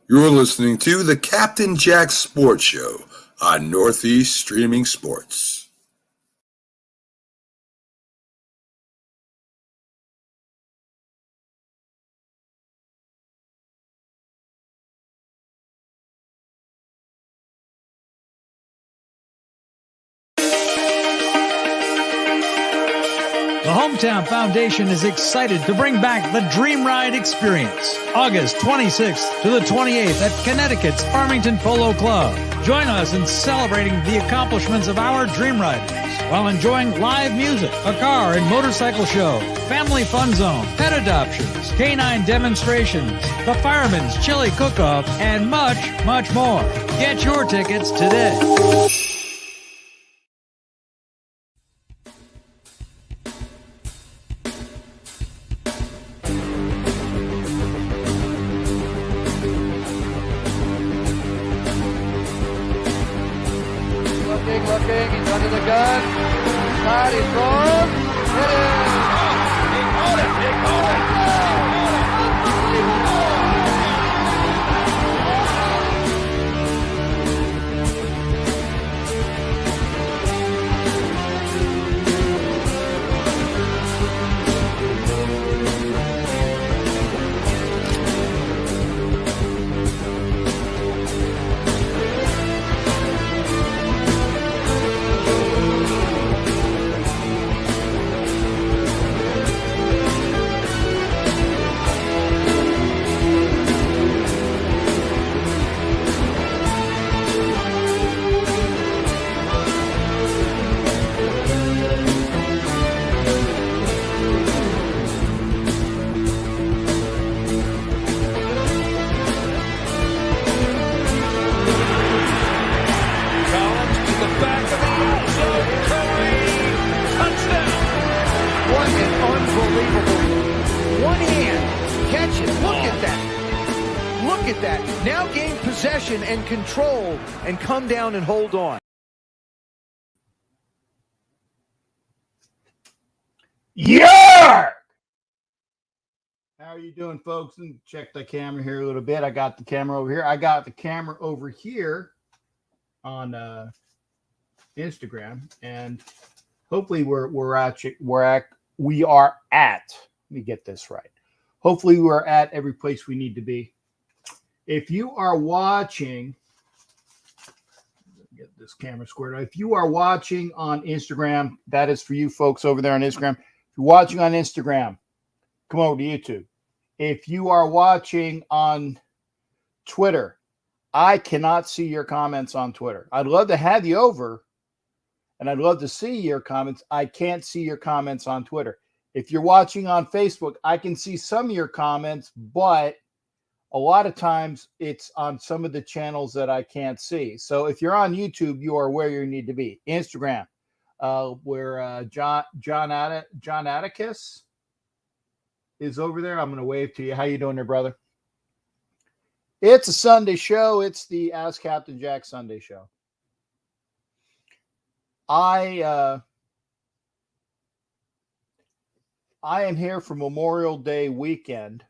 You're listening to the Captain Jack Sports Show on Northeast Streaming Sports. The Hometown Foundation is excited to bring back the Dream Ride experience, August 26th to the 28th at Connecticut's Farmington Polo Club. Join us in celebrating the accomplishments of our Dream Riders while enjoying live music, a car and motorcycle show, family fun zone, pet adoptions, canine demonstrations, the Fireman's Chili Cook-Off, and much, much more. Get your tickets today. Looking, he's under the gun. Side, he's wrong. Hit it! He caught it! He caught it! Now gain possession and control and come down and hold on. Yeah! How are you doing, folks? And check the camera here a little bit. I got the camera over here. I got the camera over here on Instagram, and hopefully we are at. Let me get this right. Hopefully we're at every place we need to be. If you are watching, get this camera squared away. If you are watching on Instagram, that is for you folks over there on Instagram. If you're watching on Instagram, come over to YouTube. If you are watching on Twitter, I cannot see your comments on Twitter. I'd love to have you over, and I'd love to see your comments. I can't see your comments on Twitter. If you're watching on Facebook, I can see some of your comments, but a lot of times it's on some of the channels that I can't see. So if you're on YouTube, you are where you need to be. Instagram, where John Atticus is over there. I'm going to wave to you. How you doing there, brother? It's a Sunday show. It's the Ask Captain Jack Sunday show. I am here for Memorial Day weekend.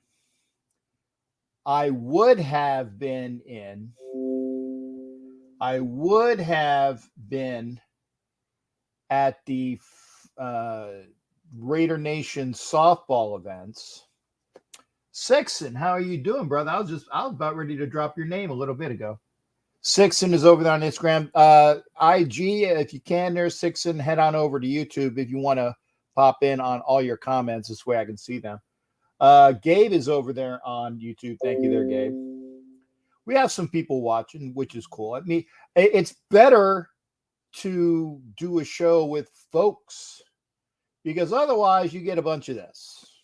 I would have been at the Raider Nation softball events. Sixon, how are you doing, brother? I was about ready to drop your name a little bit ago. Sixon is over there on Instagram. IG, if you can, there's Sixon. Head on over to YouTube if you want to pop in on all your comments. This way I can see them. Gabe is over there on YouTube. Thank you there, Gabe. We have some people watching, which is cool. I mean, it's better to do a show with folks because otherwise you get a bunch of this.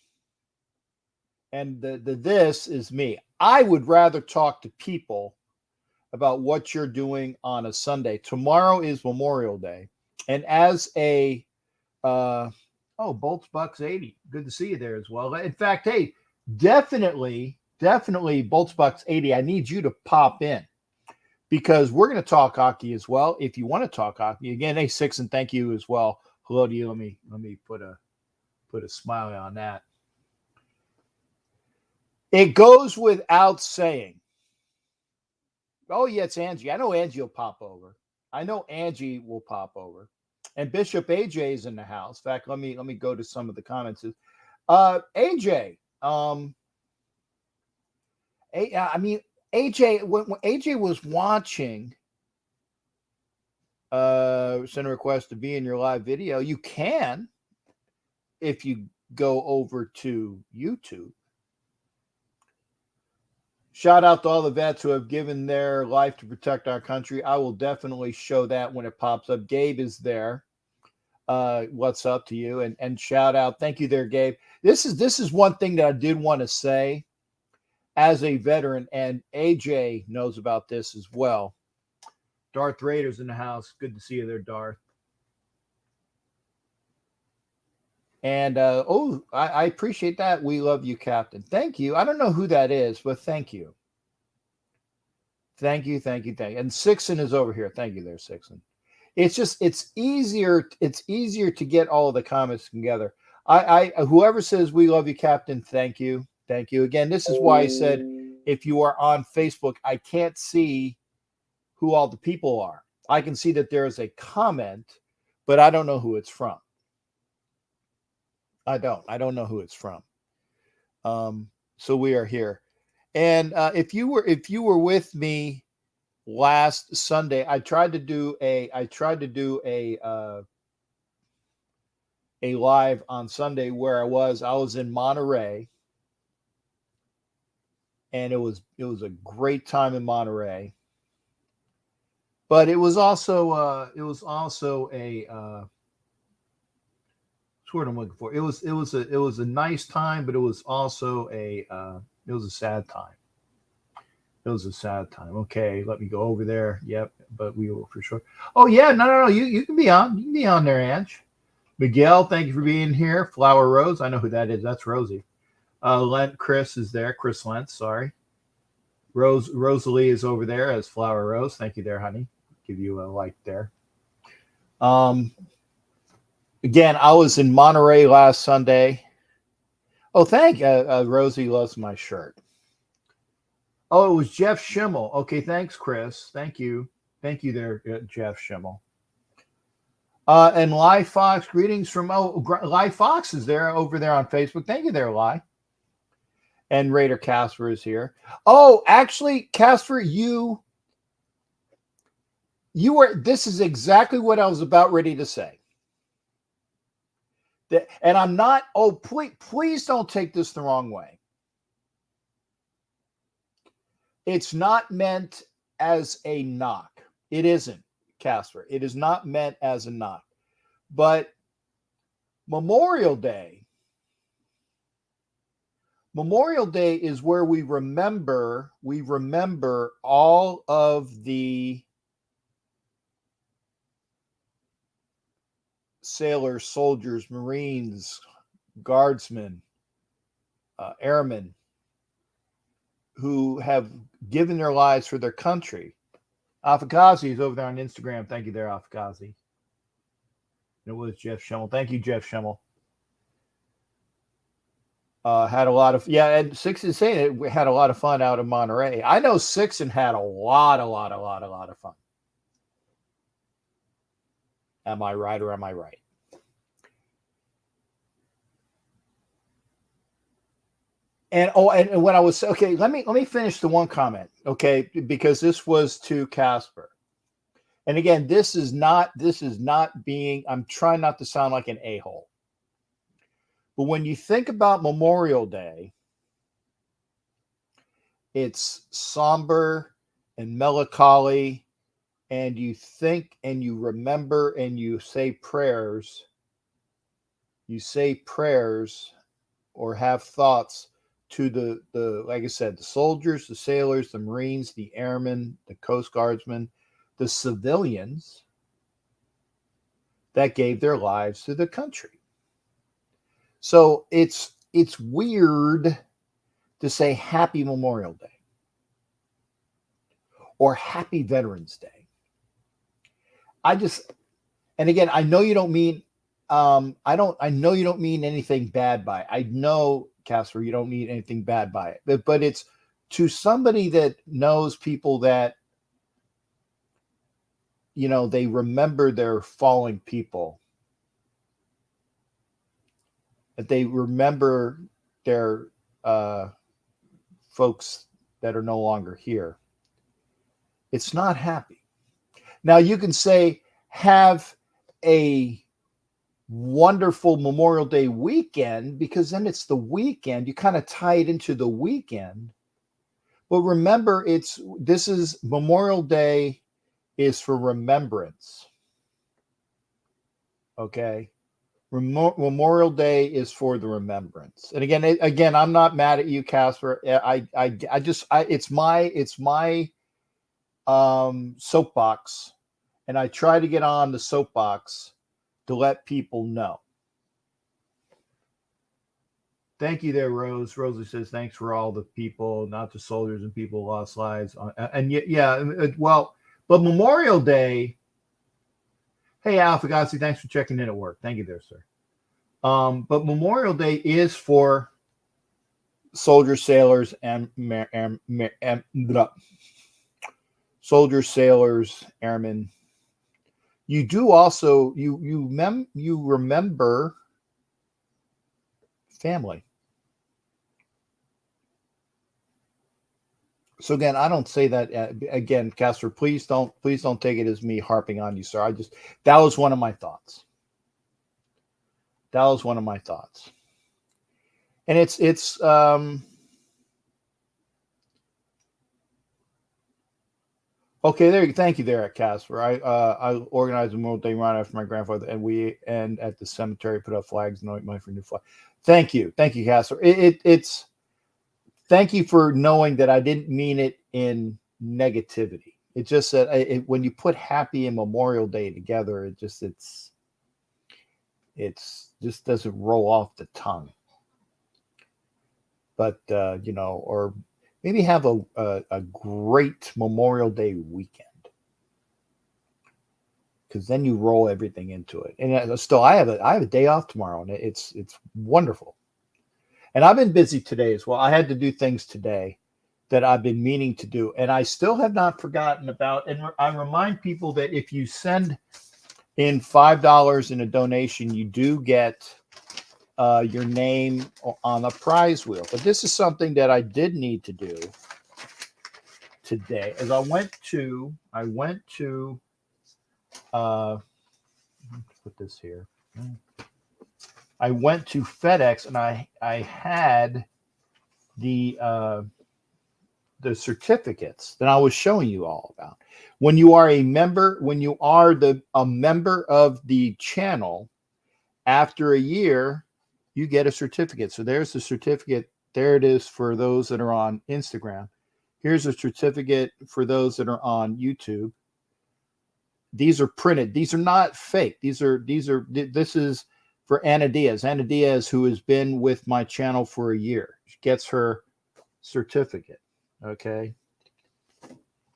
And the this is me. I would rather talk to people about what you're doing on a Sunday. Tomorrow is Memorial Day. And as a Bolts Bucks 80. Good to see you there as well. In fact, hey, definitely Bolts Bucks 80. I need you to pop in because we're going to talk hockey as well. If you want to talk hockey again, hey, Sixon, thank you as well. Hello to you. Let me put a smile on that. It goes without saying Oh, yeah, it's Angie. I know Angie will pop over. And Bishop AJ is in the house. In fact, let me go to some of the comments. AJ, I mean, AJ, when AJ was watching, send a request to be in your live video. You can, if you go over to YouTube. Shout out to all the vets who have given their life to protect our country. I will definitely show that when it pops up. Gabe is there. What's up to you? And shout out. Thank you there, Gabe. This is one thing that I did want to say as a veteran, and AJ knows about this as well. Darth Rader's in the house. Good to see you there, Darth. And I appreciate that. We love you, Captain. Thank you. I don't know who that is, but thank you. Thank you. And Sixon is over here. Thank you there, Sixon. It's easier to get all of the comments together. I whoever says we love you, Captain, thank you. Thank you. Again, this is why I said if you are on Facebook, I can't see who all the people are. I can see that there is a comment, but I don't know who it's from. I don't know who it's from. So we are here. And if you were with me last Sunday, I tried to do a live on Sunday where I was in Monterey, and it was a great time in Monterey. But it was also a what I'm looking for. It was a nice time, but it was also a sad time. It was a sad time. Okay, let me go over there. Yep, but we will for sure. Oh yeah, no. You can be on. You can be on there, Ange. Miguel, thank you for being here. Flower Rose, I know who that is. That's Rosie. Chris is there. Chris Lentz, sorry. Rosalie is over there as Flower Rose. Thank you there, honey. Give you a like there. Again, I was in Monterey last Sunday. Oh, Rosie loves my shirt. Oh, it was Jeff Schimmel. Okay, thanks, Chris. Thank you there, Jeff Schimmel. And Lai Fox, greetings from Lai Fox is there over there on Facebook. Thank you there, Lai. And Raider Casper is here. Oh, actually, Casper, you were. This is exactly what I was about ready to say. And I'm not. Oh, please don't take this the wrong way. It's not meant as a knock. It isn't, Casper. It is not meant as a knock. But Memorial Day is where we remember all of the sailors, soldiers, Marines, guardsmen, airmen who have given their lives for their country. Afakazi is over there on Instagram. Thank you there, Afakazi. It was Jeff Schimmel. Thank you, Jeff Schimmel. Had a lot of, and Sixon is saying it, we had a lot of fun out in Monterey. I know Sixon had a lot of fun. Am I right or am I right? And when I was okay, let me finish the one comment, okay, because this was to Casper. And again, this is not being, I'm trying not to sound like an a-hole. But when you think about Memorial Day, it's somber and melancholy, and you think and you remember and you say prayers. You say prayers or have thoughts to the like I said, the soldiers, the sailors, the Marines, the airmen, the Coast Guardsmen, the civilians that gave their lives to the country. So it's weird to say Happy Memorial Day or Happy Veterans Day. And again, I know you don't mean I know you don't mean anything bad by it. I know, Casper, you don't mean anything bad by it. But it's to somebody that knows people that they remember their fallen people, that they remember their folks that are no longer here. It's not happy. Now you can say, have a wonderful Memorial Day weekend, because then it's the weekend. You kind of tie it into the weekend. But remember, this is Memorial Day is for remembrance. Okay. Memorial Day is for the remembrance. And again, I'm not mad at you, Casper. It's my soapbox, and I try to get on the soapbox to let people know. Thank you there, Rose. Rosie says, thanks for all the people, not the soldiers and people who lost lives. And yeah, well, but Memorial Day. Hey, Alpha Gossi, thanks for checking in at work. Thank you there, sir. But Memorial Day is for soldiers, sailors, and soldiers, sailors, airmen. You do also you remember family. So again, I don't say that again, Casper. Please don't take it as me harping on you, sir. That was one of my thoughts. That was one of my thoughts, and it's okay. There, thank you there, Casper. I organized a Memorial Day run after my grandfather, and at the cemetery put up flags, anoint my for new flag. Thank you, Casper. It's thank you for knowing that I didn't mean it in negativity. It's just that when you put happy and Memorial Day together, it just doesn't roll off the tongue. But or maybe have a great Memorial Day weekend, because then you roll everything into it. And still, I have a day off tomorrow, and it's wonderful. And I've been busy today as well. I had to do things today that I've been meaning to do, and I still have not forgotten about. And I remind people that if you send in $5 in a donation, you do get your name on a prize wheel. But this is something that I did need to do today. As I went to put this here. I went to FedEx, and I had the certificates that I was showing you all about. When you are a member, a member of the channel, after a year, you get a certificate. So there's the certificate. There it is for those that are on Instagram. Here's a certificate for those that are on YouTube. These are printed. These are not fake. This is for Anna Diaz. Anna Diaz, who has been with my channel for a year, she gets her certificate. Okay.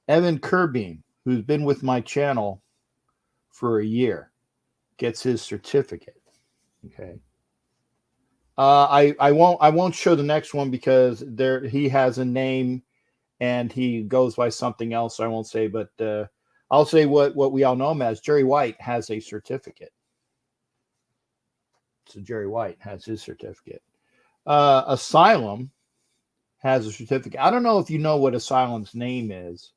Evan Kirby, who's been with my channel for a year, gets his certificate. Okay. I won't show the next one because he has a name and he goes by something else. So I won't say, but I'll say what we all know him as. Jerry White has a certificate. So Jerry White has his certificate. Asylum has a certificate. I don't know if you know what Asylum's name is,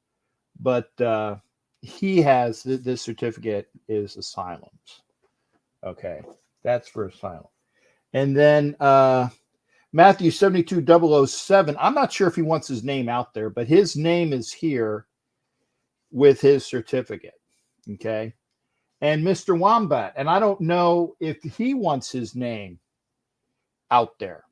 but he has this certificate is Asylum's. Okay, that's for Asylum. And then Matthew 72007. I'm not sure if he wants his name out there, but his name is here with his certificate. Okay. And Mr. Wombat, and I don't know if he wants his name out there.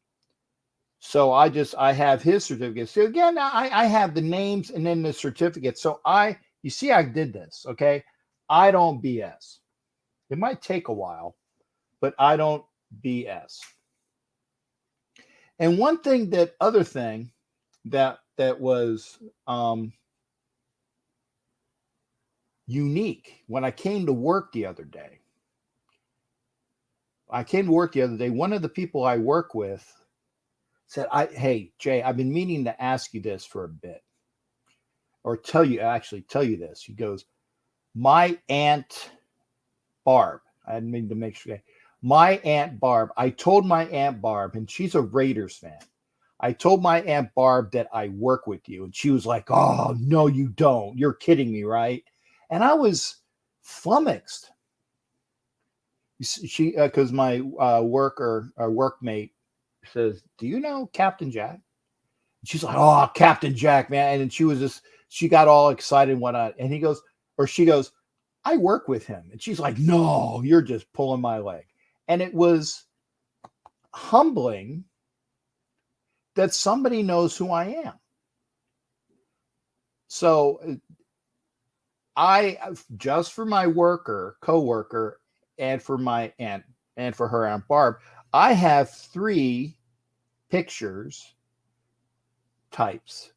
So I have his certificate. So again, I have the names and then the certificate. So you see, I did this. Okay. I don't BS. It might take a while, but I don't BS. And one thing that was unique when I came to work the other day. One of the people I work with said, hey, Jay, I've been meaning to ask you this for a bit, or tell you this. He goes, my Aunt Barb, I didn't mean to make sure. My Aunt Barb, I told my Aunt Barb, and she's a Raiders fan. I told my Aunt Barb that I work with you, and she was like, "Oh, no, you don't. You're kidding me, right?" And I was flummoxed. She, because my workmate says, "Do you know Captain Jack?" She's like, "Oh, Captain Jack, man!" And she got all excited and whatnot. And she goes, "I work with him." And she's like, "No, you're just pulling my leg." And it was humbling that somebody knows who I am. So I, just for my coworker, and for my aunt, and for her Aunt Barb, I have 3 pictures types,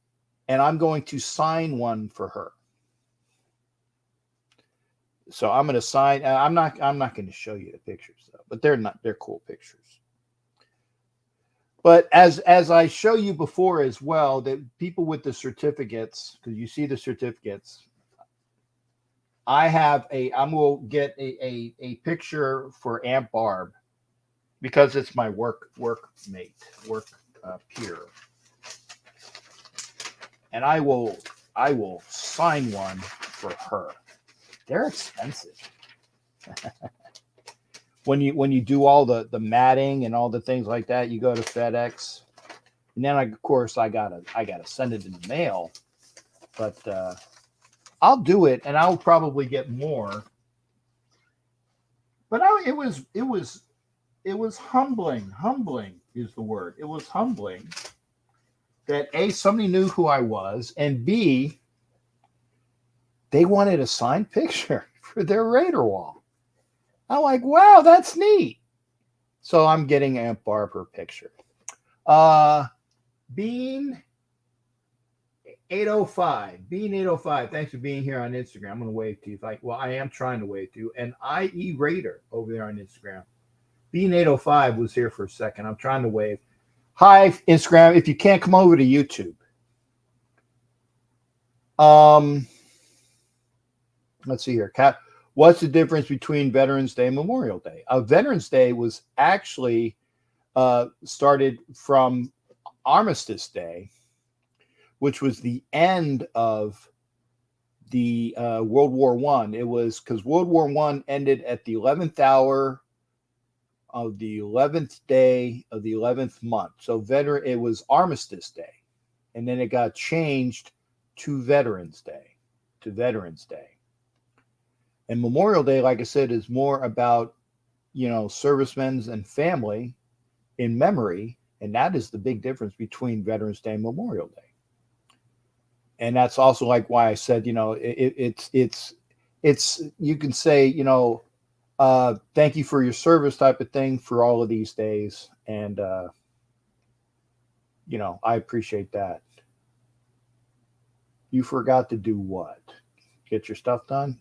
and I'm going to sign one for her. So I'm going to sign. I'm not going to show you the pictures though, but they're cool pictures. But as I show you before as well, that people with the certificates, because you see the certificates, I'm will get a picture for Aunt Barb, because it's my workmate, peer, and I will sign one for her. They're expensive. When you do all the matting and all the things like that, you go to FedEx, and then of course I gotta send it in the mail. But I'll do it, and I'll probably get more. But it was humbling. Humbling is the word. It was humbling that A, somebody knew who I was, and B, they wanted a signed picture for their Raider wall. I'm like, wow, that's neat. So I'm getting Aunt Barb her picture. Bean 805. Bean 805. Thanks for being here on Instagram. I'm going to wave to you. I am trying to wave to you. And IE Raider over there on Instagram. Bean 805 was here for a second. I'm trying to wave. Hi, Instagram. If you can't, come over to YouTube. Let's see here. What's the difference between Veterans Day and Memorial Day? Veterans Day was actually started from Armistice Day, which was the end of the World War I. It was because World War I ended at the 11th hour of the 11th day of the 11th month. So it was Armistice Day, and then it got changed to Veterans Day. And Memorial Day, like I said, is more about, servicemen and family in memory. And that is the big difference between Veterans Day and Memorial Day. And that's also like why I said, it's you can say, thank you for your service type of thing for all of these days. And, I appreciate that. You forgot to do what? Get your stuff done?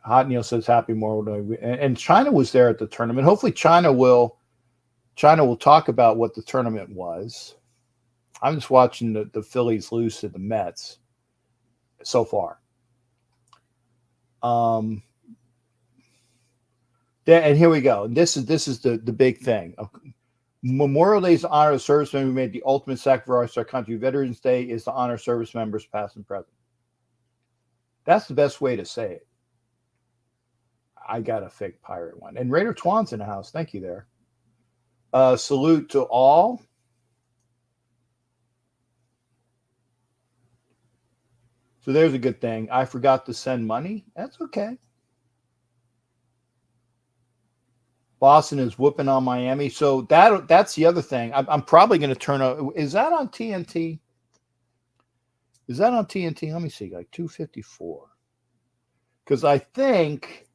Hot Neil says happy Memorial Day. And China was there at the tournament. Hopefully China will talk about what the tournament was. I'm just watching the Phillies lose to the Mets so far. And here we go. And this is the big thing. Memorial Day is to honor the servicemen who made the ultimate sacrifice to our country. Veterans Day is to honor service members past and present. That's the best way to say it. I got a fake pirate one. And Raider Twan's in the house. Thank you there. Salute to all. So there's a good thing. I forgot to send money. That's okay. Boston is whooping on Miami. So that's the other thing. I'm probably going to turn on. Is that on TNT? Is that on TNT? Let me see. Like 254. Because I think,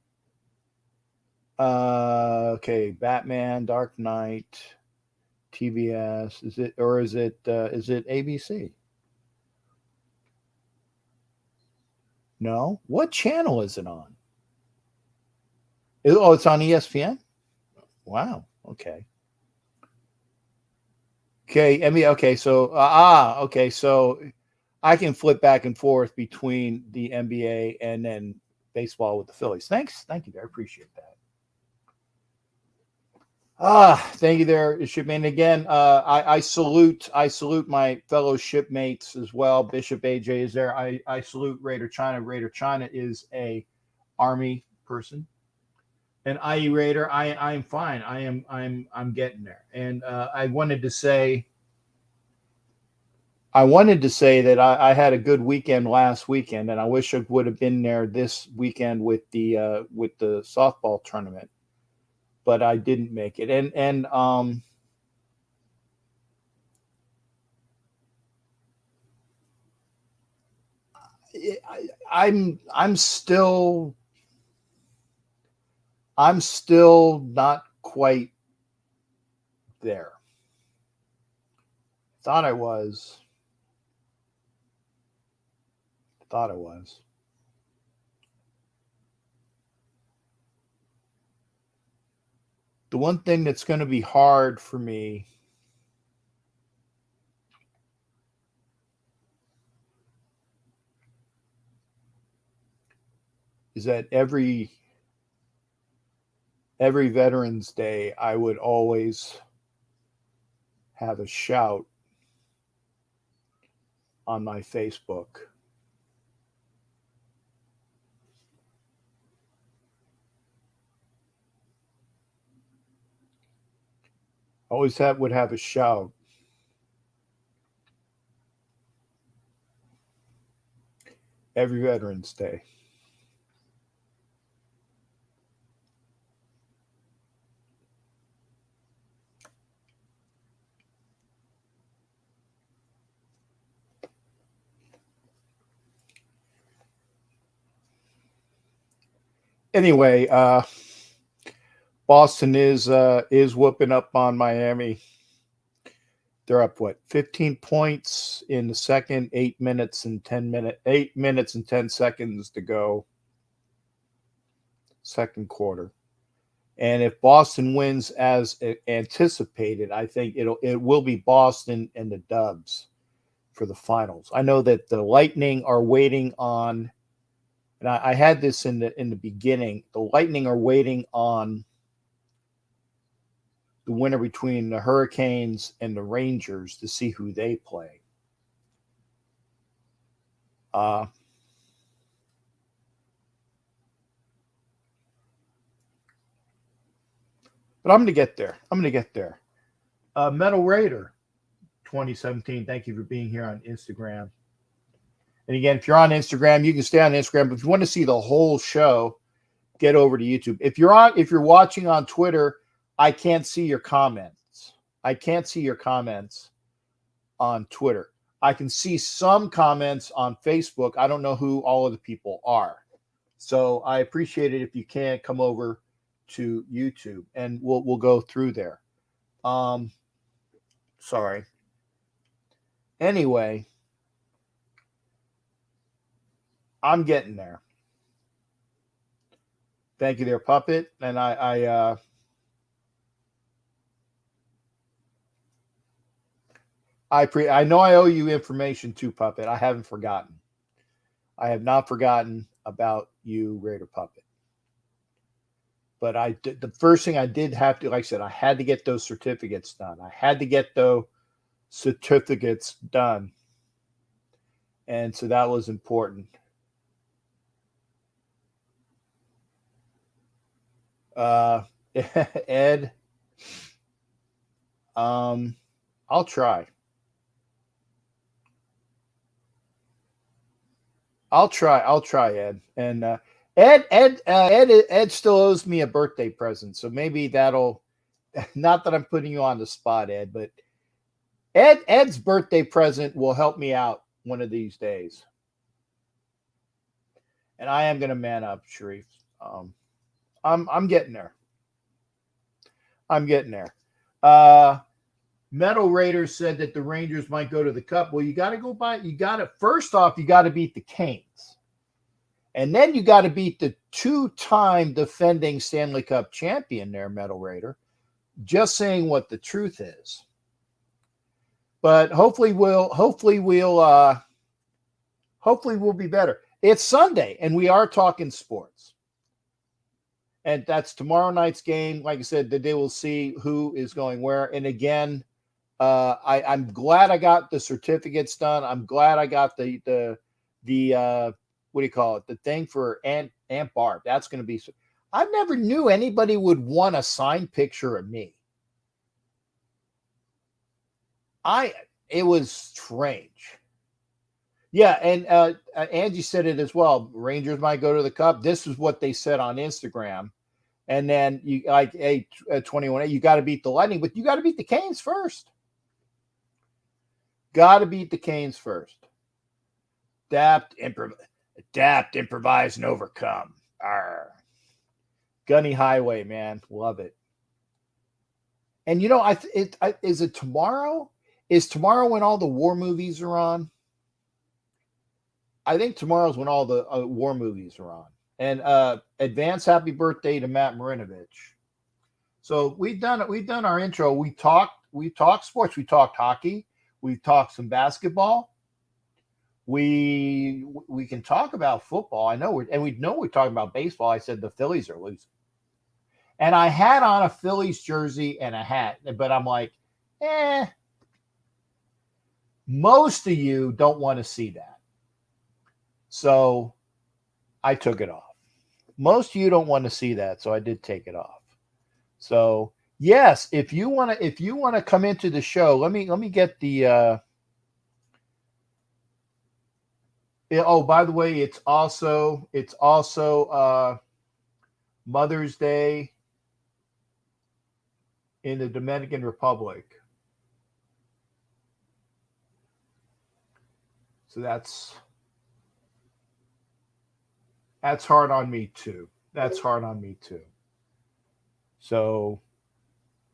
okay, Batman, Dark Knight, TBS. Is it ABC? No. What channel is it on? It's on ESPN? Wow. Okay. Okay. So, okay. So I can flip back and forth between the NBA and then baseball with the Phillies. Thank you there. I appreciate that. Thank you there, shipmate. Again, I salute my fellow shipmates as well. Bishop AJ is there. I salute Raider China. Raider China is a Army person. And IE Raider, I'm fine. I'm getting there. And I wanted to say that I had a good weekend last weekend, and I wish I would have been there this weekend with the softball tournament, but I didn't make it. And I'm still not quite there. Thought I was. The one thing that's going to be hard for me is that every Veterans Day, I would always have a shout on my Facebook. Always would have a shout. Every Veterans Day. Anyway, Boston is whooping up on Miami. They're up 15 points in the second, 8 minutes and 10 seconds to go. Second quarter. And if Boston wins as anticipated, I think it will be Boston and the Dubs for the finals. I know that the Lightning are waiting on, and I had this in the beginning. The Lightning are waiting on the winner between the Hurricanes and the Rangers to see who they play. But I'm going to get there. Metal Raider 2017. Thank you for being here on Instagram. And again, if you're on Instagram, you can stay on Instagram. But if you want to see the whole show, get over to YouTube. If you're watching on Twitter, I can't see your comments. I can't see your comments on Twitter. I can see some comments on Facebook. I don't know who all of the people are. So I appreciate it if you can come over to YouTube and we'll go through there. Sorry. Anyway, I'm getting there. Thank you there, Puppet. And I know I owe you information too, Puppet. I haven't forgotten. I have not forgotten about you, Raider Puppet. But the first thing I did have to, like I said, I had to get those certificates done. And so that was important. Ed, I'll try. I'll try, Ed. And Ed still owes me a birthday present, so maybe that'll. Not that I'm putting you on the spot, Ed, but Ed's birthday present will help me out one of these days. And I am going to man up, Sharif. I'm getting there. Metal Raiders said that the Rangers might go to the Cup. Well, first off, you got to beat the Canes. And then you got to beat the 2-time defending Stanley Cup champion there, Metal Raider. Just saying what the truth is. But hopefully we'll be better. It's Sunday, and we are talking sports. And that's tomorrow night's game. Like I said, that they will see who is going where. And again, I'm glad I got the certificates done. I'm glad I got the what do you call it? The thing for Aunt Barb. That's going to be. I never knew anybody would want a signed picture of me. It was strange. Yeah, and Angie said it as well. Rangers might go to the Cup. This is what they said on Instagram. And then you like 21, you got to beat the Lightning, but you got to beat the Canes first. Got to beat the Canes first. Adapt, improvise, and overcome. Arr. Gunny Highway, man, love it. And you know, is it tomorrow? Is tomorrow when all the war movies are on? I think tomorrow's when all the war movies are on. And advance happy birthday to Matt Marinovich. So we've done our intro. We talked sports. We talked hockey. We talked some basketball. We can talk about football. I know we're talking about baseball. I said the Phillies are losing. And I had on a Phillies jersey and a hat, but I'm like, most of you don't want to see that. So I took it off. Most of you don't want to see that, so I did take it off. So yes, if you want to come into the show, let me get the oh, by the way, it's also Mother's Day in the Dominican Republic. So that's hard on me too. That's hard on me too. So,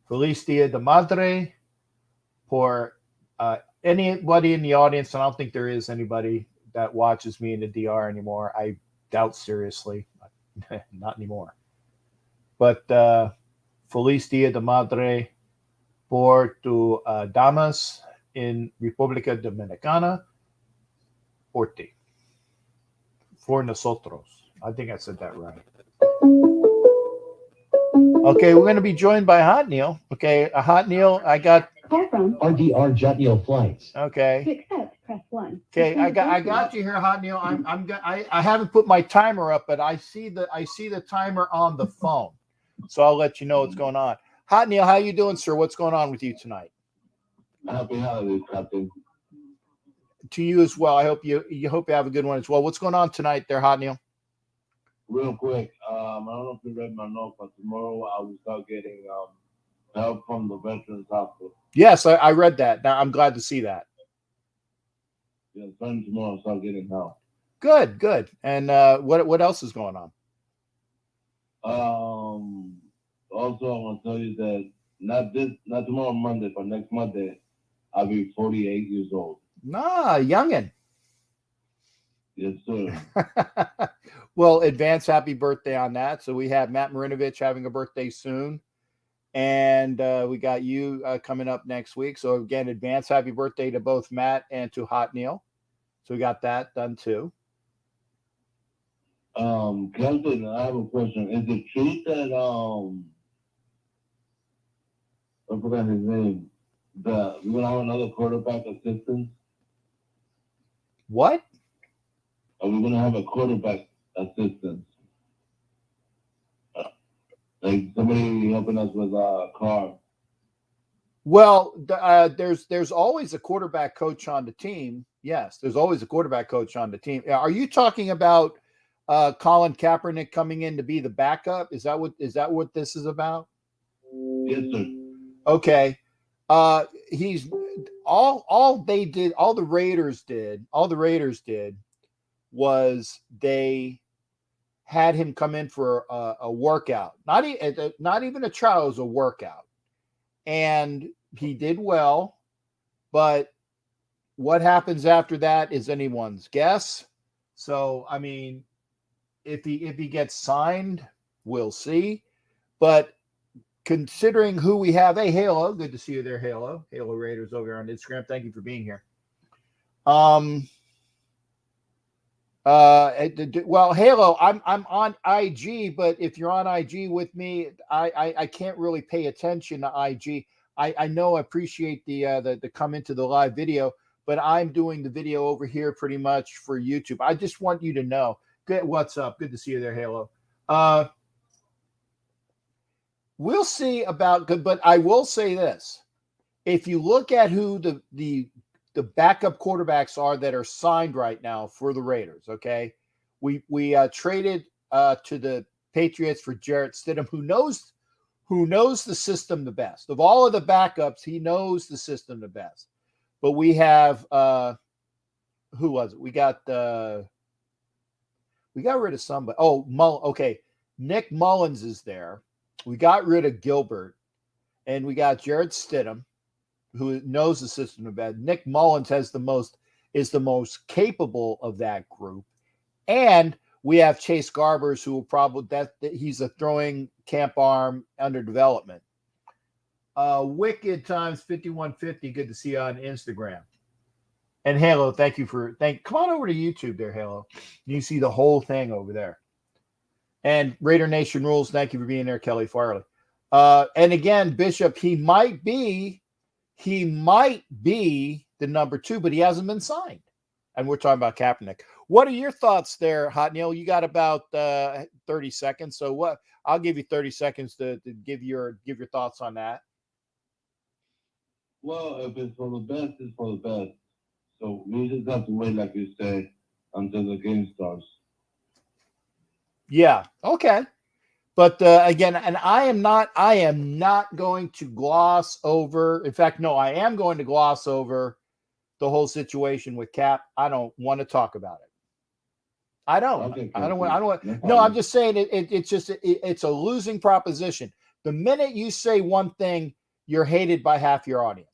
Feliz Dia de Madre for anybody in the audience. I don't think there is anybody that watches me in the DR anymore. I doubt seriously. Not anymore. But Feliz Dia de Madre por tu damas in República Dominicana. Por ti. For nosotros. I think I said that right. Okay, we're going to be joined by Hot Neil. Okay, Hot Neil, I got Call from RDR JetNeil Flights. Okay. To accept, press 1. Okay, I got you here, Hot Neil. I haven't put my timer up, but I see the timer on the phone, so I'll let you know what's going on. Hot Neil, how you doing, sir? What's going on with you tonight? Happy holidays, Captain. To you as well. I hope you have a good one as well. What's going on tonight, there, Hot Neil? Real quick, I don't know if you read my note, but tomorrow I will start getting help from the Veterans Hospital. Yes, I read that. Now I'm glad to see that. Yeah, starting tomorrow, I'll start getting help. Good. And what else is going on? Also, I want to tell you that not tomorrow Monday, but next Monday, I'll be 48 years old. Nah, youngin'. Yes, sir. Well, advance happy birthday on that. So we have Matt Marinovich having a birthday soon. And we got you coming up next week. So again, advance happy birthday to both Matt and to Hot Neil. So we got that done too. Captain, I have a question. Is it true that I forgot his name, that we're gonna have another quarterback assistant? What? Are we gonna have a quarterback assistant? Like somebody helping us with a car. Well, there's always a quarterback coach on the team. Yes, there's always a quarterback coach on the team. Are you talking about Colin Kaepernick coming in to be the backup? Is that what this is about? Yes, sir. Okay. He's all the Raiders did was they had him come in for a workout. Not even a trial, it was a workout. And he did well, but what happens after that is anyone's guess. So, I mean, if he gets signed, we'll see. But considering who we have, hey, Halo, good to see you there, Halo Raiders over here on Instagram. Thank you for being here. Well, Halo, I'm on IG, but if you're on IG with me, I can't really pay attention to IG. I know I appreciate the come into the live video, but I'm doing the video over here pretty much for YouTube. I just want you to know. Good, what's up? Good to see you there, Halo. We'll see about good, but I will say this: if you look at who the backup quarterbacks are that are signed right now for the Raiders, okay, we traded to the Patriots for Jarrett Stidham, who knows the system the best of all of the backups. He knows the system the best. But we have who was it? We got rid of somebody. Oh, okay. Nick Mullins is there. We got rid of Gilbert, and we got Jarrett Stidham, who knows the system about. Nick Mullins is the most capable of that group, and we have Chase Garbers, who will probably he's a throwing camp arm under development. Wicked times 5150. Good to see you on Instagram. And Halo, come on over to YouTube there, Halo. You see the whole thing over there. And Raider Nation Rules, thank you for being there, Kelly Farley. And again, Bishop, he might be the number 2, but he hasn't been signed. And we're talking about Kaepernick. What are your thoughts there, Hot Neil? You got about 30 seconds. So what? I'll give you 30 seconds to give your thoughts on that. Well, if it's for the best, it's for the best. So we just have to wait, like you say, until the game starts. Yeah. Okay. But again, and I am not going to gloss over. In fact, no, I am going to gloss over the whole situation with Cap. I don't want to talk about it. I don't. Okay, I don't want. No, I'm just saying it's a losing proposition. The minute you say one thing, you're hated by half your audience.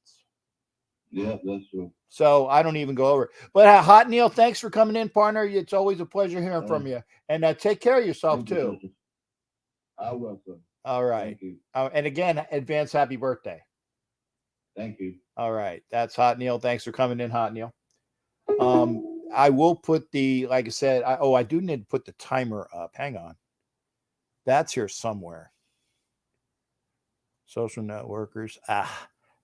Yeah, that's true. So I don't even go over it. But Hot Neil, thanks for coming in, partner. It's always a pleasure hearing from you. And take care of yourself too. I will, sir. All right. Thank you. And again, advance happy birthday. Thank you. All right. That's Hot Neil. Thanks for coming in, Hot Neil. I will put like I said, I do need to put the timer up. Hang on. That's here somewhere. Social networkers.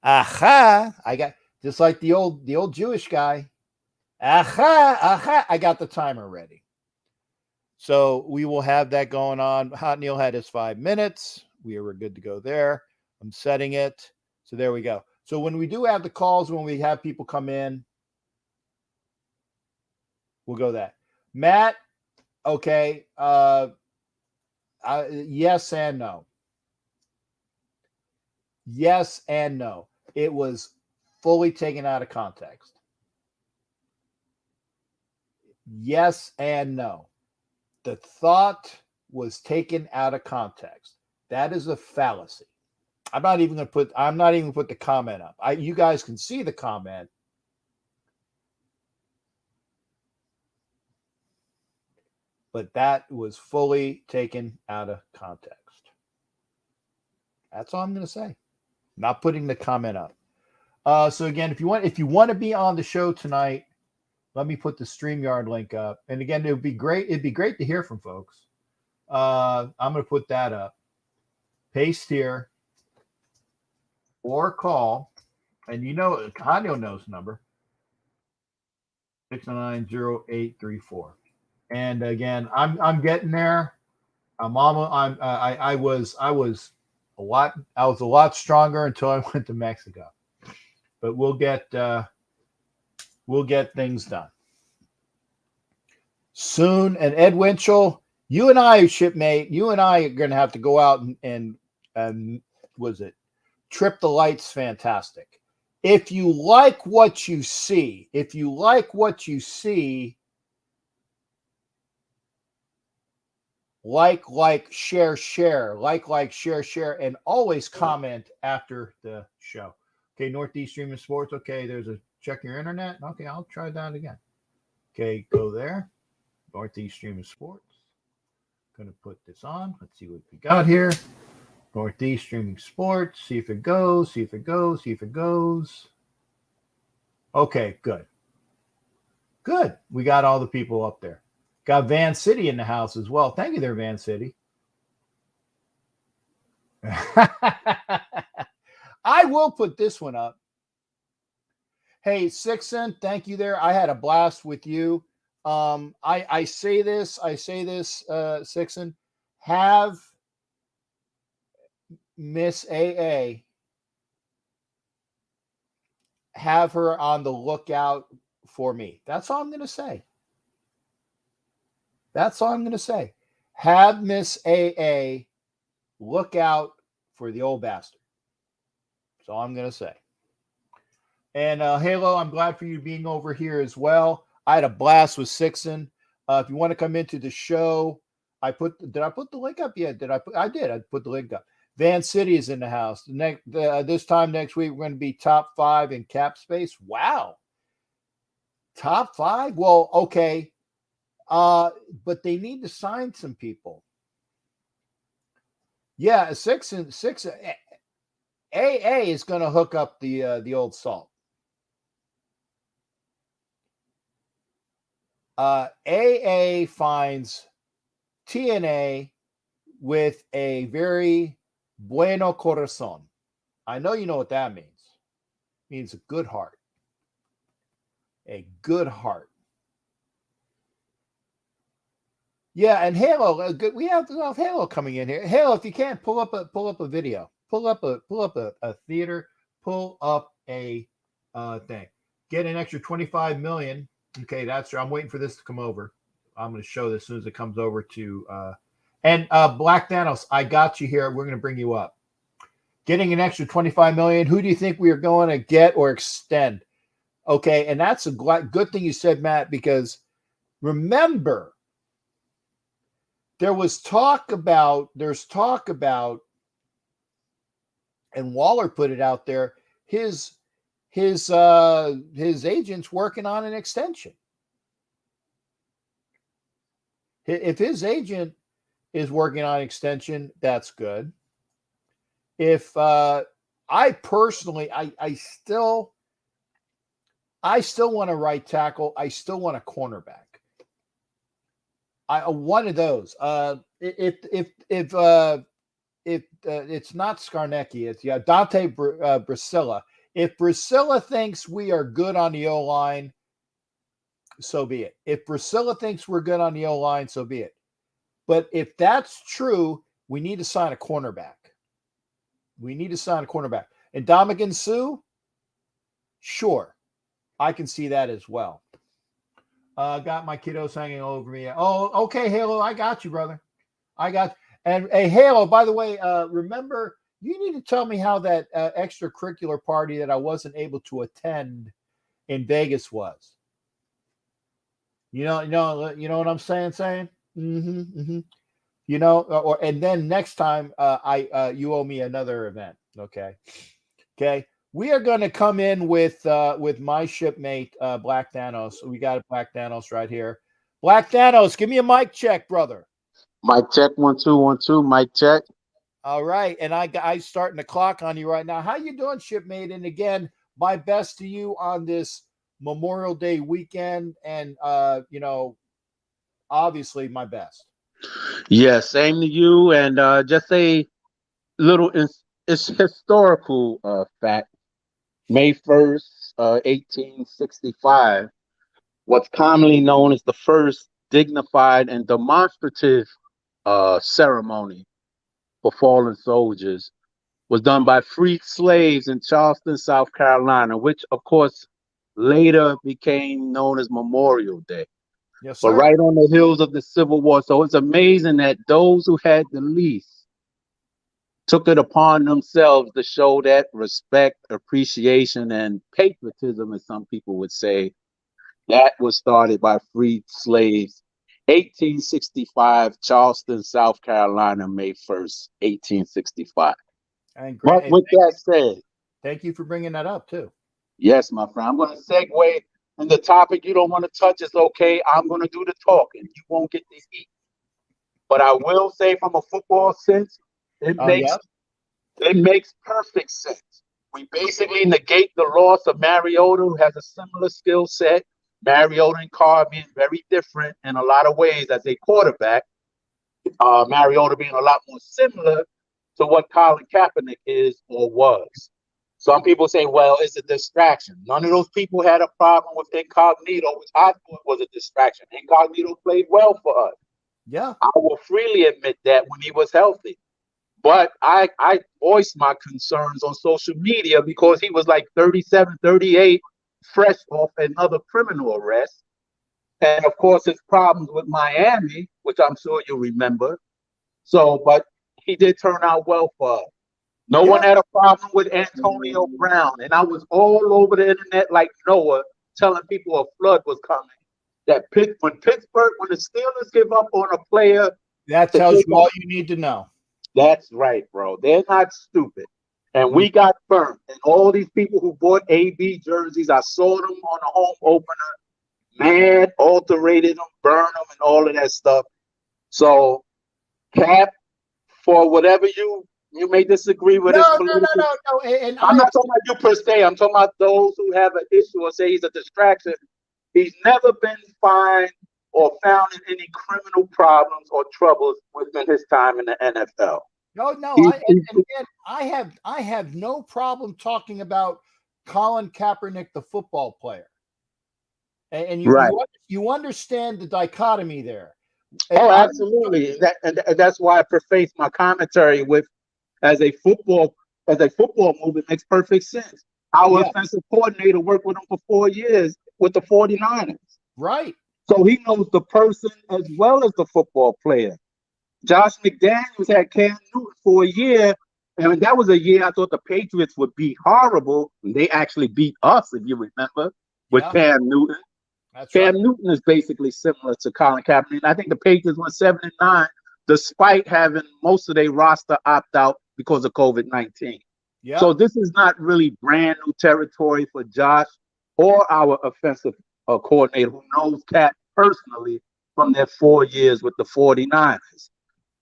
Aha. I got just like the old Jewish guy. Aha. I got the timer ready. So we will have that going on. Hot Neil had his 5 minutes. We were good to go there. I'm setting it. So there we go. So when we do have the calls, when we have people come in, we'll go that. Matt, okay. Yes and no. Yes and no. It was fully taken out of context. Yes and no. The thought was taken out of context. That is a fallacy. I'm not even going to put the comment up. You guys can see the comment. But that was fully taken out of context. That's all I'm going to say. Not putting the comment up. So again, if you want to be on the show tonight, let me put the StreamYard link up. And again, it'd be great to hear from folks. I'm going to put that up. Paste here or call. And Kanye knows the number. 699-0834. And again, I'm getting there. I was a lot stronger until I went to Mexico. But we'll get things done soon. And Ed Winchell, you and I, shipmate, are going to have to go out and was it Trip the Lights? Fantastic. If you like what you see, like, share, share, and always comment after the show. Okay, Northeast Streaming Sports. Okay, there's a check your internet. Okay, I'll try that again. Okay, go there. Northeast Streaming Sports. Going to put this on. Let's see what we got here. Northeast Streaming Sports. See if it goes. Okay, good. We got all the people up there. Got Van City in the house as well. Thank you there, Van City. I will put this one up. Hey, Sixon, thank you there. I had a blast with you. I say this, Sixon, have Miss AA, have her on the lookout for me. That's all I'm going to say. That's all I'm going to say. Have Miss AA look out for the old bastard. That's all I'm going to say. And Halo, I'm glad for you being over here as well. I had a blast with Sixon. If you want to come into the show, did I put the link up? Yeah, I did. I put the link up. Van City is in the house. This time next week, we're going to be top 5 in cap space. Wow. Top 5? Well, okay. But they need to sign some people. Yeah, six AA is going to hook up the old salt. AA finds TNA with a very bueno corazón. I know you know what that means. It means a good heart. A good heart. Yeah, and Halo, we have Halo coming in here. Halo, if you can't pull up a video, pull up a theater, pull up a thing. Get an extra 25 million. Okay, that's I'm waiting for this to come over. I'm going to show this as soon as it comes over to and Black Thanos, I got you here. We're going to bring you up. Getting an extra 25 million. Who do you think we are going to get or extend? Okay, and that's a good thing you said, Matt, because remember, there's talk about, and Waller put it out there, his agent's working on an extension. If his agent is working on an extension, that's good. If I personally, I still want a right tackle. I still want a cornerback. One of those. If it's not Skarnecki, it's Dante Brasilla. If Brasilla thinks we are good on the O-line, so be it. If Brasilla thinks we're good on the O-line, so be it. But if that's true, we need to sign a cornerback. And Dominican Sue, sure, I can see that as well. Got my kiddos hanging over me. Oh, okay, Halo, I got you, brother. And hey, Halo, by the way, remember, you need to tell me how that extracurricular party that I wasn't able to attend in Vegas was. You know what I'm saying? Mm-hmm. You know, and then next time, you owe me another event. Okay. We are going to come in with my shipmate, Black Thanos. We got Black Thanos right here. Black Thanos, give me a mic check, brother. Mic check, 1 2 1 2. Mic check. All right, and I starting the clock on you right now. How you doing, shipmate? And again, my best to you on this Memorial Day weekend, and obviously my best. Yeah, same to you. And just a little, it's historical fact. May 1st, 1865, what's commonly known as the first dignified and demonstrative ceremony for fallen soldiers was done by freed slaves in Charleston, South Carolina, which, of course, later became known as Memorial Day. Yes, sir. But right on the heels of the Civil War. So it's amazing that those who had the least took it upon themselves to show that respect, appreciation, and patriotism, as some people would say. That was started by freed slaves. 1865, Charleston, South Carolina, May 1st, 1865. And But with that said, thank you for bringing that up too. Yes, my friend. I'm going to segue, and the topic you don't want to touch is okay. I'm going to do the talking. You won't get the heat. But I will say, from a football sense, it makes perfect sense. We basically negate the loss of Mariota, who has a similar skill set. Mariota and Carr being very different in a lot of ways as a quarterback. Mariota being a lot more similar to what Colin Kaepernick is or was. Some people say, well, it's a distraction. None of those people had a problem with Incognito, which I thought was a distraction. Incognito played well for us. Yeah. I will freely admit that when he was healthy. But I voiced my concerns on social media because he was like 37, 38, fresh off another criminal arrest. And of course, his problems with Miami, which I'm sure you remember. So, but he did turn out well for us. No one had a problem with Antonio Brown. And I was all over the internet like Noah telling people a flood was coming. That when the Steelers give up on a player, that tells you all you need to know. That's right, bro. They're not stupid. And we got burned. And all these people who bought AB jerseys, I saw them on the home opener, mad, alterated them, burned them, and all of that stuff. So, Cap, for whatever you may disagree with his political. No. And I'm not talking about you per se. I'm talking about those who have an issue or say he's a distraction. He's never been fined or found in any criminal problems or troubles within his time in the NFL. No. I have no problem talking about Colin Kaepernick, the football player, and you understand the dichotomy there. Oh, absolutely. That's why I preface my commentary with as a football move, it makes perfect sense. Our offensive coordinator worked with him for 4 years with the 49ers. Right. So he knows the person as well as the football player. Josh McDaniels had Cam Newton for a year, and that was a year I thought the Patriots would be horrible. And they actually beat us, if you remember, with Cam Newton. Cam Newton is basically similar to Colin Kaepernick. I think the Patriots went 7-9, despite having most of their roster opt out because of COVID-19. Yeah. So this is not really brand new territory for Josh or our offensive coordinator who knows Cap personally from their 4 years with the 49ers.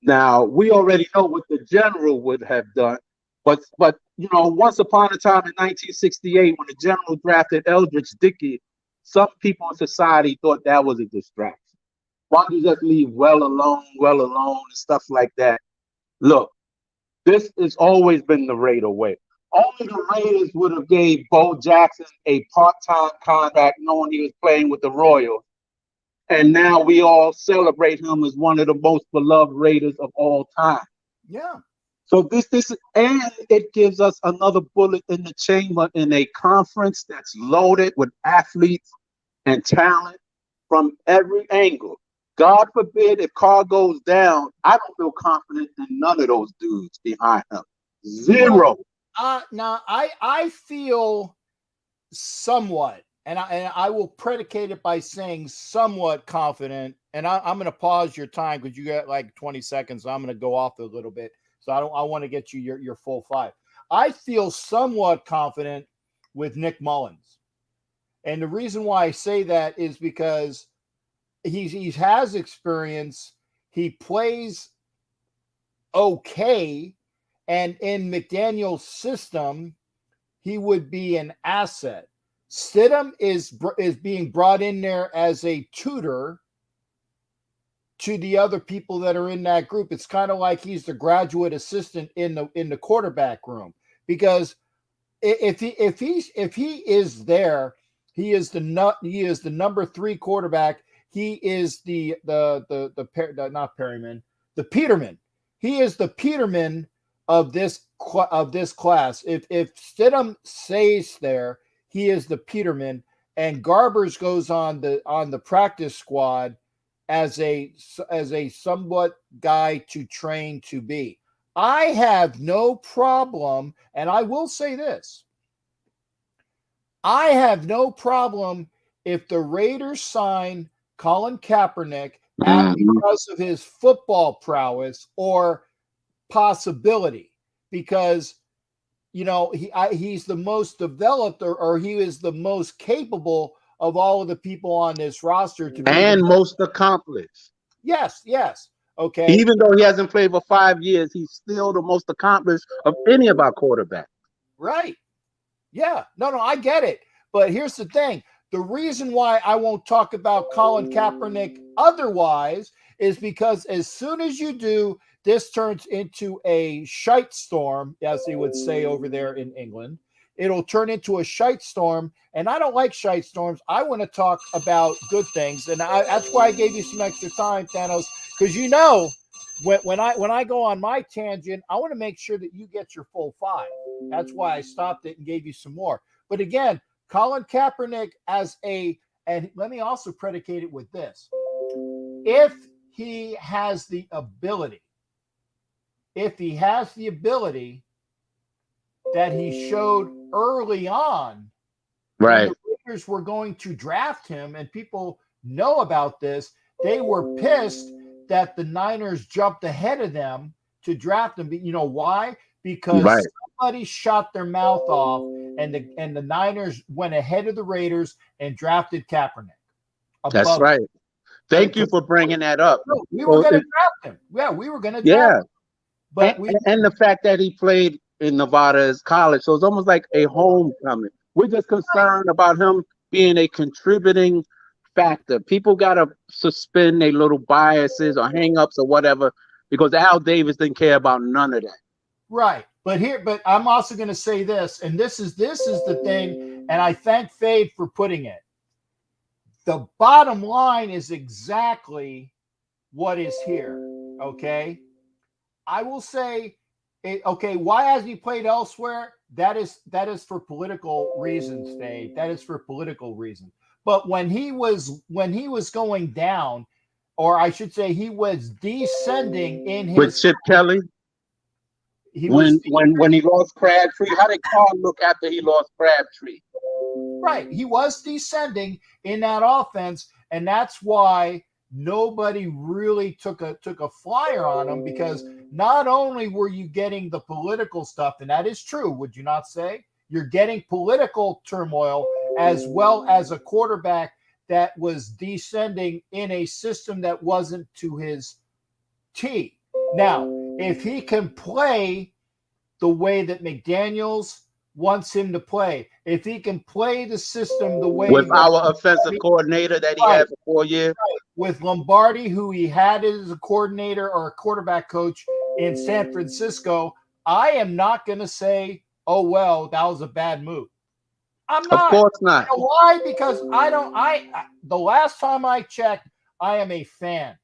Now, we already know what the general would have done, but you know, once upon a time in 1968, when the general drafted Eldridge Dickey, some people in society thought that was a distraction. Why don't you just leave well alone, and stuff like that? Look, this has always been the Raider way. Only the Raiders would have gave Bo Jackson a part-time contract knowing he was playing with the Royals. And now we all celebrate him as one of the most beloved Raiders of all time. Yeah. So this and it gives us another bullet in the chamber in a conference that's loaded with athletes and talent from every angle. God forbid if Carr goes down, I don't feel confident in none of those dudes behind him. Zero. Now I feel somewhat, and I will predicate it by saying somewhat confident. And I'm going to pause your time because you got like 20 seconds. So I'm going to go off a little bit. So I want to get you your full 5. I feel somewhat confident with Nick Mullins, and the reason why I say that is because he has experience. He plays okay. And in McDaniel's system, he would be an asset. Stidham is being brought in there as a tutor to the other people that are in that group. It's kind of like he's the graduate assistant in the quarterback room, because if he is there, he is the number 3 quarterback. He is the Peterman. He is the Peterman of this class. If Stidham stays there, he is the Peterman, and Garbers goes on the practice squad as a somewhat guy to train to be. I have no problem, and I will say this: I have no problem if the Raiders sign Colin Kaepernick because of his football prowess or possibility, because you know he's the most developed or he is the most capable of all of the people on this roster to be most accomplished. Yes. Okay. Even though he hasn't played for 5 years, he's still the most accomplished of any of our quarterbacks. Right. Yeah. No, I get it. But here's the thing. The reason why I won't talk about Colin Kaepernick otherwise is because as soon as you do, this turns into a shite storm, as they would say over there in England. It'll turn into a shite storm, and I don't like shite storms. I want to talk about good things, and that's why I gave you some extra time, Thanos, because you know when I go on my tangent, I want to make sure that you get your full 5. That's why I stopped it and gave you some more. But again, Colin Kaepernick and let me also predicate it with this. If he has the ability that he showed early on, Right. when the Raiders were going to draft him, and people know about this, they were pissed that the Niners jumped ahead of them to draft him. You know why? Because somebody shot their mouth off, and the Niners went ahead of the Raiders and drafted Kaepernick. That's right. Thank you for bringing that up. We were going to draft him. Yeah, we were going to draft him. But and the fact that he played in Nevada as college, so it's almost like a homecoming. We're just concerned about him being a contributing factor. People got to suspend their little biases or hang-ups or whatever, because Al Davis didn't care about none of that. Right. But I'm also going to say this, and this is the thing, and I thank Fade for putting it. The bottom line is exactly what is here, okay? I will say, okay, why hasn't he played elsewhere? That is for political reasons, Fade. That is for political reasons. But when he was going down, or I should say he was descending in his... With Chip Kelly? When he lost Crabtree? How did Carr look after he lost Crabtree? Right. He was descending in that offense, and that's why nobody really took a flyer on him, because not only were you getting the political stuff, and that is true, would you not say? You're getting political turmoil as well as a quarterback that was descending in a system that wasn't to his T. Now, if he can play the way that McDaniels wants him to play, if he can play the system the way with our offensive coordinator that he had for 4 years, with Lombardi, who he had as a coordinator or a quarterback coach in San Francisco, I am not going to say, oh, well, that was a bad move. I'm not. Of course not. You know why? Because the last time I checked, I am a fan.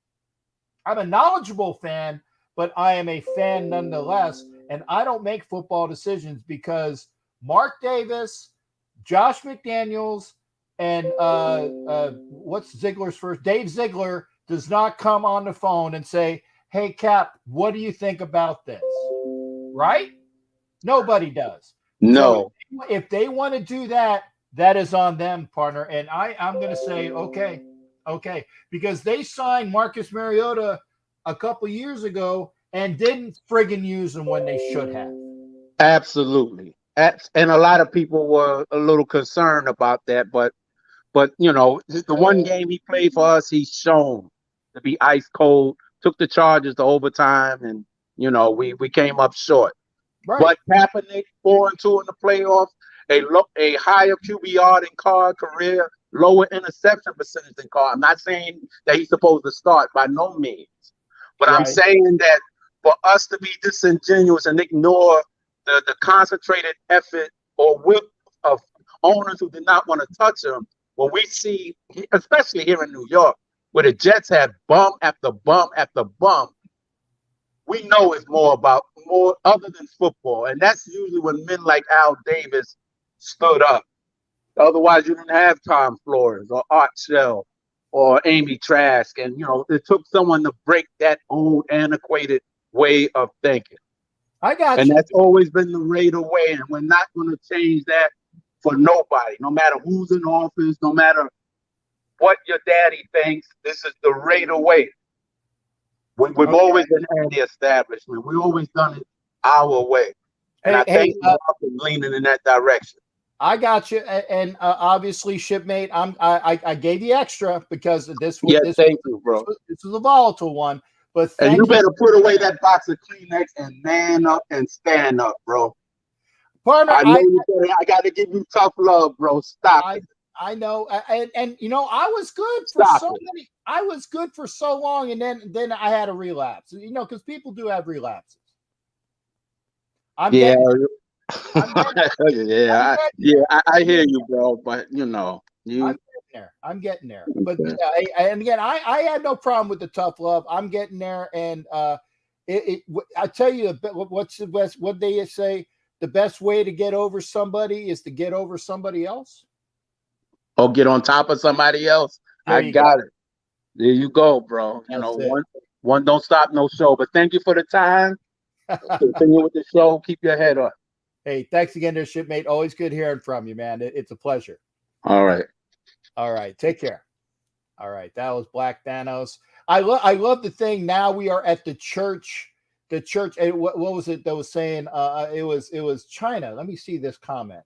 I'm a knowledgeable fan, but I am a fan nonetheless. And I don't make football decisions because Mark Davis, Josh McDaniels, and what's Ziegler's first? Dave Ziegler does not come on the phone and say, hey, Cap, what do you think about this? Right? Nobody does. No. So if they want to do that, that is on them, partner. And I'm going to say, okay, because they signed Marcus Mariota a couple years ago and didn't friggin' use him when they should have. Absolutely. And a lot of people were a little concerned about that, but you know, the one game he played for us, he's shown to be ice cold, took the Chargers to overtime, and you know, we came up short. Right. But Kaepernick 4-2 in the playoffs, a higher QBR than Carr career, lower interception percentage than Carr. I'm not saying that he's supposed to start, by no means, but I'm saying that for us to be disingenuous and ignore the concentrated effort or will of owners who did not want to touch him, when we see, especially here in New York, where the Jets had bum after bum after bum, we know it's more other than football. And that's usually when men like Al Davis stood up. Otherwise, you didn't have Tom Flores or Art Shell or Amy Trask. And, you know, it took someone to break that old, antiquated way of thinking. I got you. And that's always been the Raider way. And we're not going to change that for nobody, no matter who's in office, no matter what your daddy thinks. This is the Raider way. We've always been anti-establishment. We've always done it our way. And I think we're leaning in that direction. I got you. And obviously, shipmate, I gave you extra because this was thank you, bro. This was a volatile one. But and you better put away that box of Kleenex and man up and stand up, bro. Partner, I got to give you tough love, bro. Stop it. I know, and you know, I was good for Stop so it. many. I was good for so long, and then I had a relapse. You know, because people do have relapses. I'm Yeah, getting, I'm yeah, there. I hear you, bro. But you know, I'm you getting there. I'm getting there. But and again, I had no problem with the tough love. I'm getting there, and I tell you, what's the best? What they say? The best way to get over somebody is to get over somebody else. or get on top of somebody else. There I you go. got it. There you go, bro. You know, That's it. one don't stop no show. But thank you for the time. Continue with the show. Keep your head up. Hey, thanks again, there, shipmate. Always good hearing from you, man. It's a pleasure. All right. All right, take care. All right, that was Black Thanos. I love the thing. Now we are at the church. The church. What was it that was saying? It was China. Let me see this comment.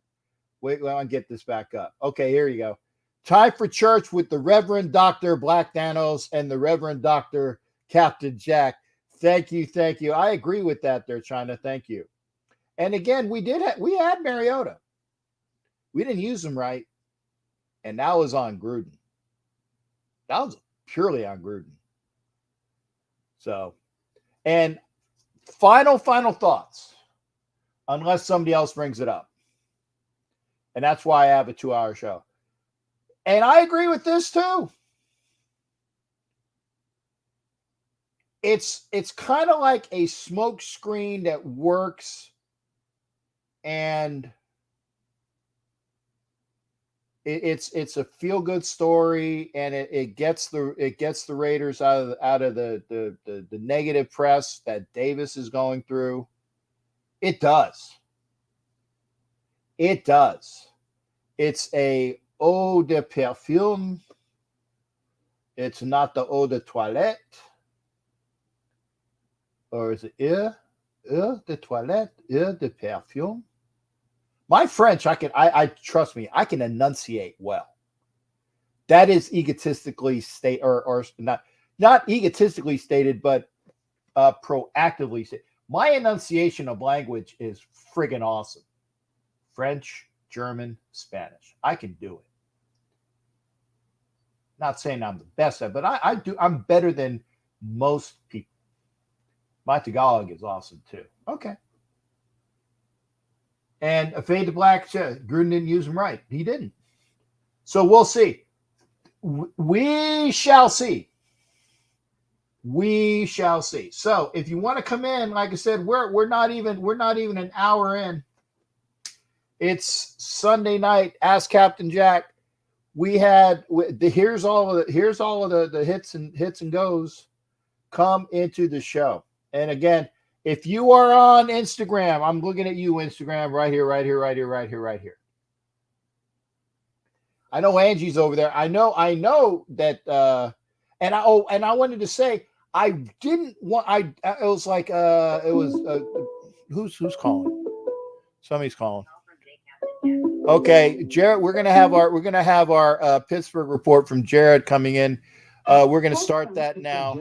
Wait, let me get this back up. Okay, here you go. Time for church with the Reverend Dr. Black Thanos and the Reverend Dr. Captain Jack. Thank you, thank you. I agree with that there, China. Thank you. And again, we had Mariota. We didn't use him right, and that was on Gruden. That was purely on Gruden. So, and final thoughts, unless somebody else brings it up. And that's why I have a 2-hour show. And I agree with this too. It's kind of like a smoke screen that works, and it's a feel good story, and it gets the Raiders out of the negative press that Davis is going through. It does. It does. It's a eau de parfum. It's not the eau de toilette. Or is it eau de toilette, eau de parfum? My French, I trust me, I can enunciate well. That is egotistically state or not egotistically stated, but proactively stated. My enunciation of language is friggin' awesome. French, German, Spanish. I can do it. Not saying I'm the best at it, but I do. I'm better than most people. My Tagalog is awesome too. Okay. And a fade to black, Gruden didn't use him right. He didn't. So we'll see. We shall see. We shall see. So if you want to come in, like I said, we're not even an hour in. It's Sunday night. Ask Captain Jack. Here's all of the hits and goes. Come into the show. And again, if you are on Instagram, I'm looking at you, Instagram, right here. I know Angie's over there. I know that. And I wanted to say, I didn't want. It was like it was who's calling? Somebody's calling. Okay, Jared, we're gonna have our Pittsburgh report from Jared coming in. We're gonna start that now.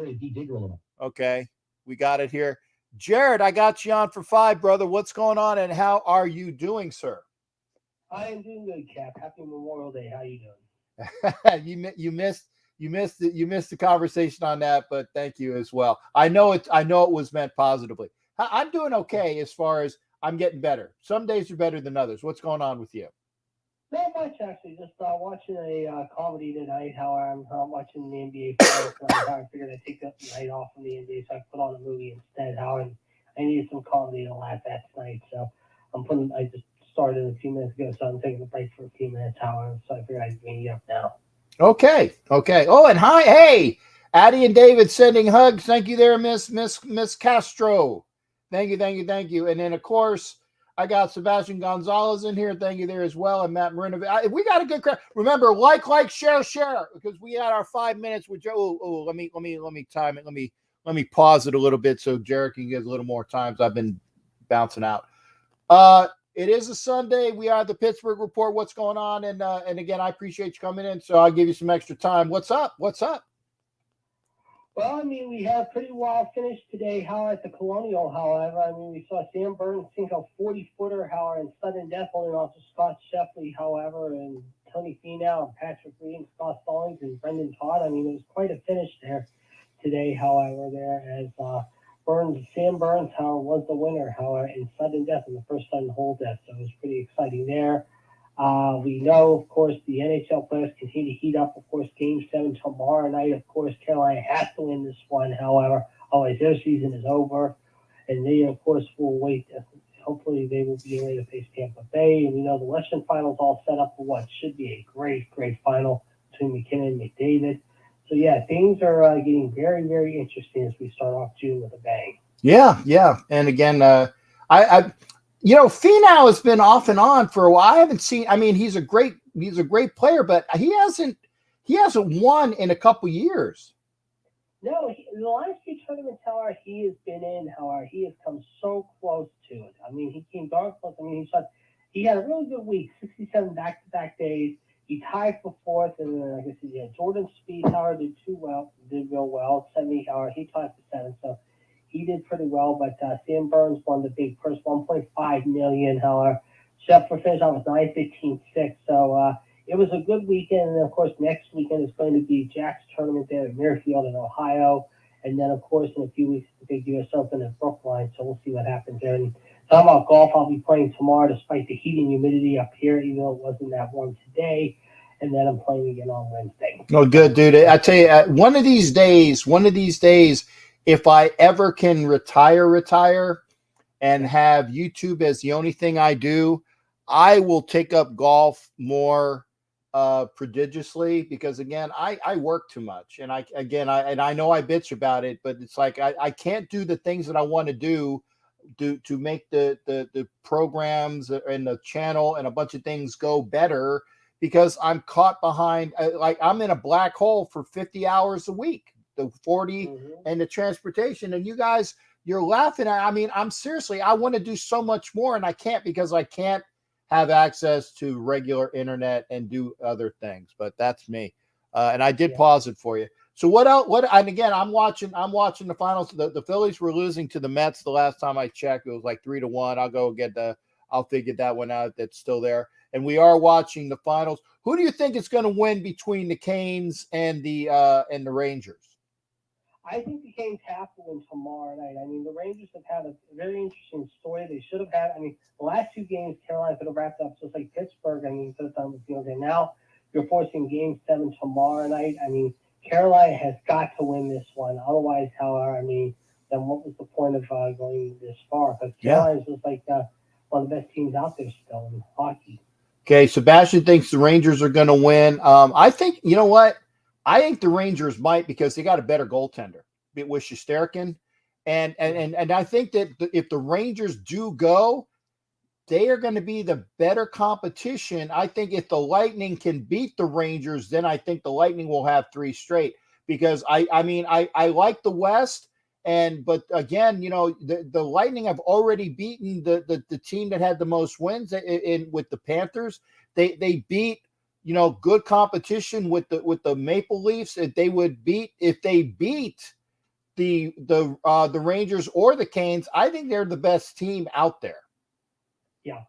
Okay, we got it here. Jared, I got you on for 5, brother. What's going on, and how are you doing, sir? I am doing good, Cap. Happy Memorial Day. How you doing? You missed the conversation on that, but thank you as well. I know it was meant positively. I'm doing okay as far as I'm getting better. Some days are better than others. What's going on with you? Not much, actually. Just watching a comedy tonight. How I'm watching the NBA finals. How I figured I'd take the night off from the NBA, so I put on a movie instead. How I needed some comedy to laugh at tonight, so I just started a few minutes ago, so I'm taking a break for a few minutes. However, so I figured I'd bring you up now. Okay. Oh, and hi, hey, Addie and David sending hugs. Thank you there, Miss Castro. Thank you. And then of course, I got Sebastian Gonzalez in here. Thank you there as well, and Matt Marinovic. We got a good crowd. Remember, like, share, because we had our 5 minutes with Joe. Oh, let me time it. Let me pause it a little bit so Jared can get a little more time. I've been bouncing out. It is a Sunday. We are the Pittsburgh Report. What's going on? And again, I appreciate you coming in, so I'll give you some extra time. What's up? Well, I mean, we had a pretty wild finish today, at the Colonial, however. I mean, we saw Sam Burns sink a 40-footer, and sudden death holding off to Scott Sheffley, however, and Tony Finau and Patrick Reed and Scott Stallings and Brendan Todd. I mean, it was quite a finish there today, however, there as Sam Burns, however, was the winner, however, in sudden death in the first sudden hole death. So it was pretty exciting there. We know, of course, the NHL players continue to heat up. Of course, Game 7 tomorrow night. Of course, Carolina has to win this one, however. Otherwise, their season is over. And they, of course, will wait. Hopefully, they will be ready to face Tampa Bay. And we know the Western Finals all set up for what should be a great, great final between McKinnon and McDavid. So, yeah, things are getting very, very interesting as we start off June with a bang. Yeah. And again, Finau has been off and on for a while. I haven't seen. I mean, he's a great player, but he hasn't won in a couple years. No, the last few tournaments, however, he has been in, however, he has come so close to it. I mean, he came darn close. I mean, he had a really good week, 67 back-to-back days. He tied for fourth, and then, like I said, yeah, Jordan Spieth, however, did real well. 70, however, he tied for seventh, so he did pretty well. But Sam Burns won the big purse, $1.5 million, however. Scheffler finished off with 9-15-6, so it was a good weekend. And, of course, next weekend is going to be Jack's tournament there at Muirfield in Ohio. And then, of course, in a few weeks, the big U.S. Open at Brookline. So we'll see what happens there. And talking about golf, I'll be playing tomorrow despite the heat and humidity up here, even though it wasn't that warm today. And then I'm playing again on Wednesday. Oh, good, dude. I tell you, one of these days, if I ever can retire and have YouTube as the only thing I do, I will take up golf more prodigiously, because again, I work too much, and I know I bitch about it, but it's like I can't do the things that I want to do to make the programs and the channel and a bunch of things go better, because I'm caught behind, like I'm in a black hole for 50 hours a week, the 40 and the transportation. And you guys, you're laughing at, I mean, I'm seriously, I want to do so much more, and I can't, because I can't have access to regular internet and do other things. But that's me. And I did pause it for you. So what else? And again, I'm watching the finals. The Phillies were losing to the Mets the last time I checked. It was like 3-1. I'll figure that one out. That's still there. And we are watching the finals. Who do you think is going to win between the Canes and the Rangers? I think the Canes have to win tomorrow night. I mean, the Rangers have had a very interesting story. They should have had, I mean, the last two games, Carolina could have wrapped up just like Pittsburgh. I mean, could have done with field. And now you're forcing Game 7 tomorrow night. I mean, Carolina has got to win this one. Otherwise, however, I mean, then what was the point of going this far? Because Carolina's just like one of the best teams out there still in hockey. Okay, Sebastian thinks the Rangers are going to win. I think, you know what? I think the Rangers might, because they got a better goaltender with Shesterkin. And I think that if the Rangers do go, they are going to be the better competition. I think if the Lightning can beat the Rangers, then I think the Lightning will have 3 straight, because I like the West. But again, you know, the Lightning have already beaten the team that had the most wins with the Panthers. They beat, you know, good competition with the Maple Leafs. If they beat the Rangers or the Canes, I think they're the best team out there. Yeah.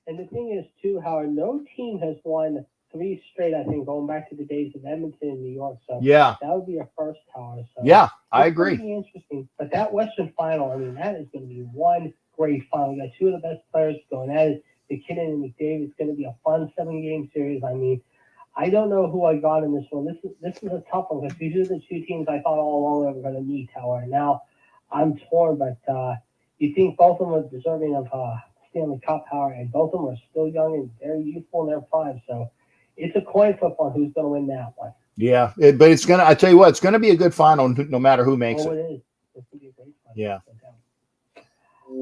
And the thing is, too, Howard, no team has won 3 straight, I think, going back to the days of Edmonton and New York. So that would be a first, Howard. So yeah, I agree. It's going to be interesting. But that Western final, I mean, that is going to be one great final. You got 2 of the best players going at it. McKinnon and McDavid. It's going to be a fun 7-game series. I mean, I don't know who I got in this one. This is a tough one, because these are the 2 teams I thought all along they were going to meet, Howard. Now I'm torn, but you think both of them are deserving of Stanley Cup, Howard, and both of them are still young and very youthful in their prime. So it's a coin flip on who's going to win that one. Yeah, but it's going to, I tell you what, it's going to be a good final no matter who makes it. It is. It's going to be a great final. Yeah.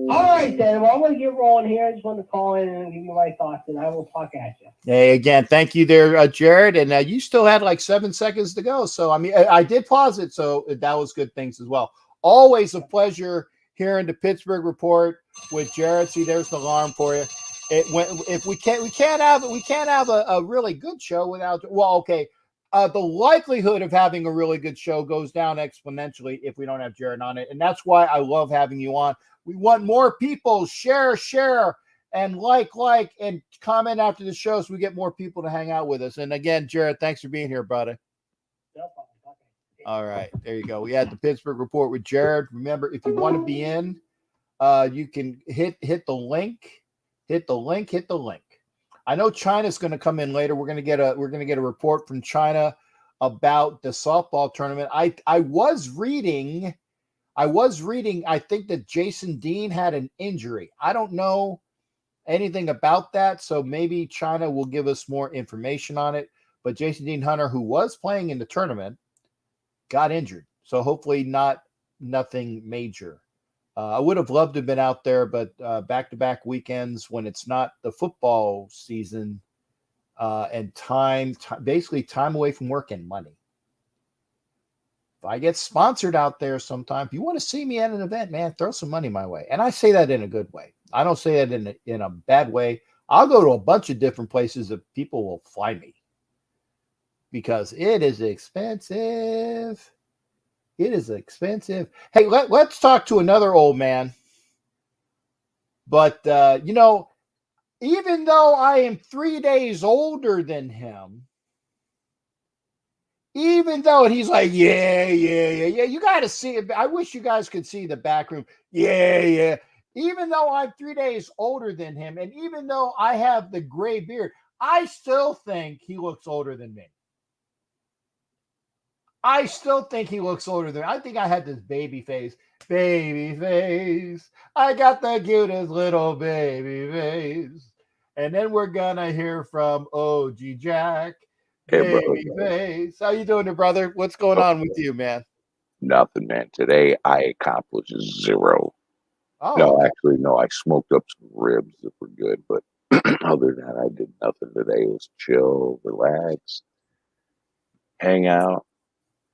All right, then. Well, I'm going to get rolling here. I just wanted to call in and give you my thoughts, and I will talk at you. Hey, again, thank you there, Jared. And you still had like 7 seconds to go. So, I mean, I did pause it, so that was good things as well. Always a pleasure hearing the Pittsburgh Report with Jared. See, there's the alarm for you. If we can't have a really good show without. Well, okay. The likelihood of having a really good show goes down exponentially if we don't have Jared on it, and that's why I love having you on. We want more people. Share, and and comment after the show so we get more people to hang out with us. And again, Jared, thanks for being here, brother. No problem. Okay. All right, there you go. We had the Pittsburgh Report with Jared. Remember, if you want to be in, you can hit the link. Hit the link. I know China's going to come in later. We're going to get a report from China about the softball tournament. I was reading. I think that Jason Dean had an injury. I don't know anything about that, so maybe China will give us more information on it. But Jason Dean Hunter, who was playing in the tournament, got injured. So hopefully nothing major. I would have loved to have been out there, but back-to-back weekends when it's not the football season and basically time away from work and money. If I get sponsored out there sometime, if you want to see me at an event, man, throw some money my way. And I say that in a good way. I don't say that in a bad way. I'll go to a bunch of different places that people will fly me because it is expensive. It is expensive. Hey, let's talk to another old man. But, even though I am 3 days older than him, even though he's like, yeah, you got to see it. I wish you guys could see the back room. Yeah. Even though I'm 3 days older than him, and even though I have the gray beard, I still think he looks older than me. I think I had this baby face. I got the cutest little baby face. And then we're gonna hear from OG Jack. Hey, Baby bro. face. How you doing there, brother? What's going on with you, man? Nothing, man. Today I accomplished zero. Oh, No, okay. actually, no. I smoked up some ribs that were good, but other than that, I did nothing today. It was chill, relax, hang out,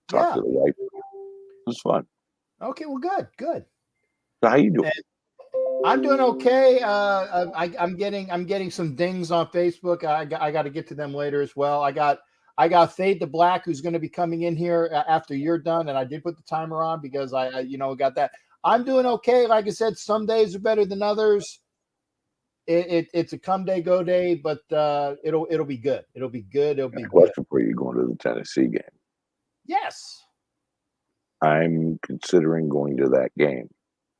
talk Yeah. to the wife. It was fun. Okay, well, good. So how you doing? I'm doing okay. I'm getting some dings on Facebook. I got to get to them later as well. I got Fade to Black, who's going to be coming in here after you're done, and I did put the timer on because I got that. I'm doing okay. Like I said, some days are better than others. It's a come day, go day, but it'll be good. It'll be good. It'll be good. Question for you: going to the Tennessee game? Yes. I'm considering going to that game.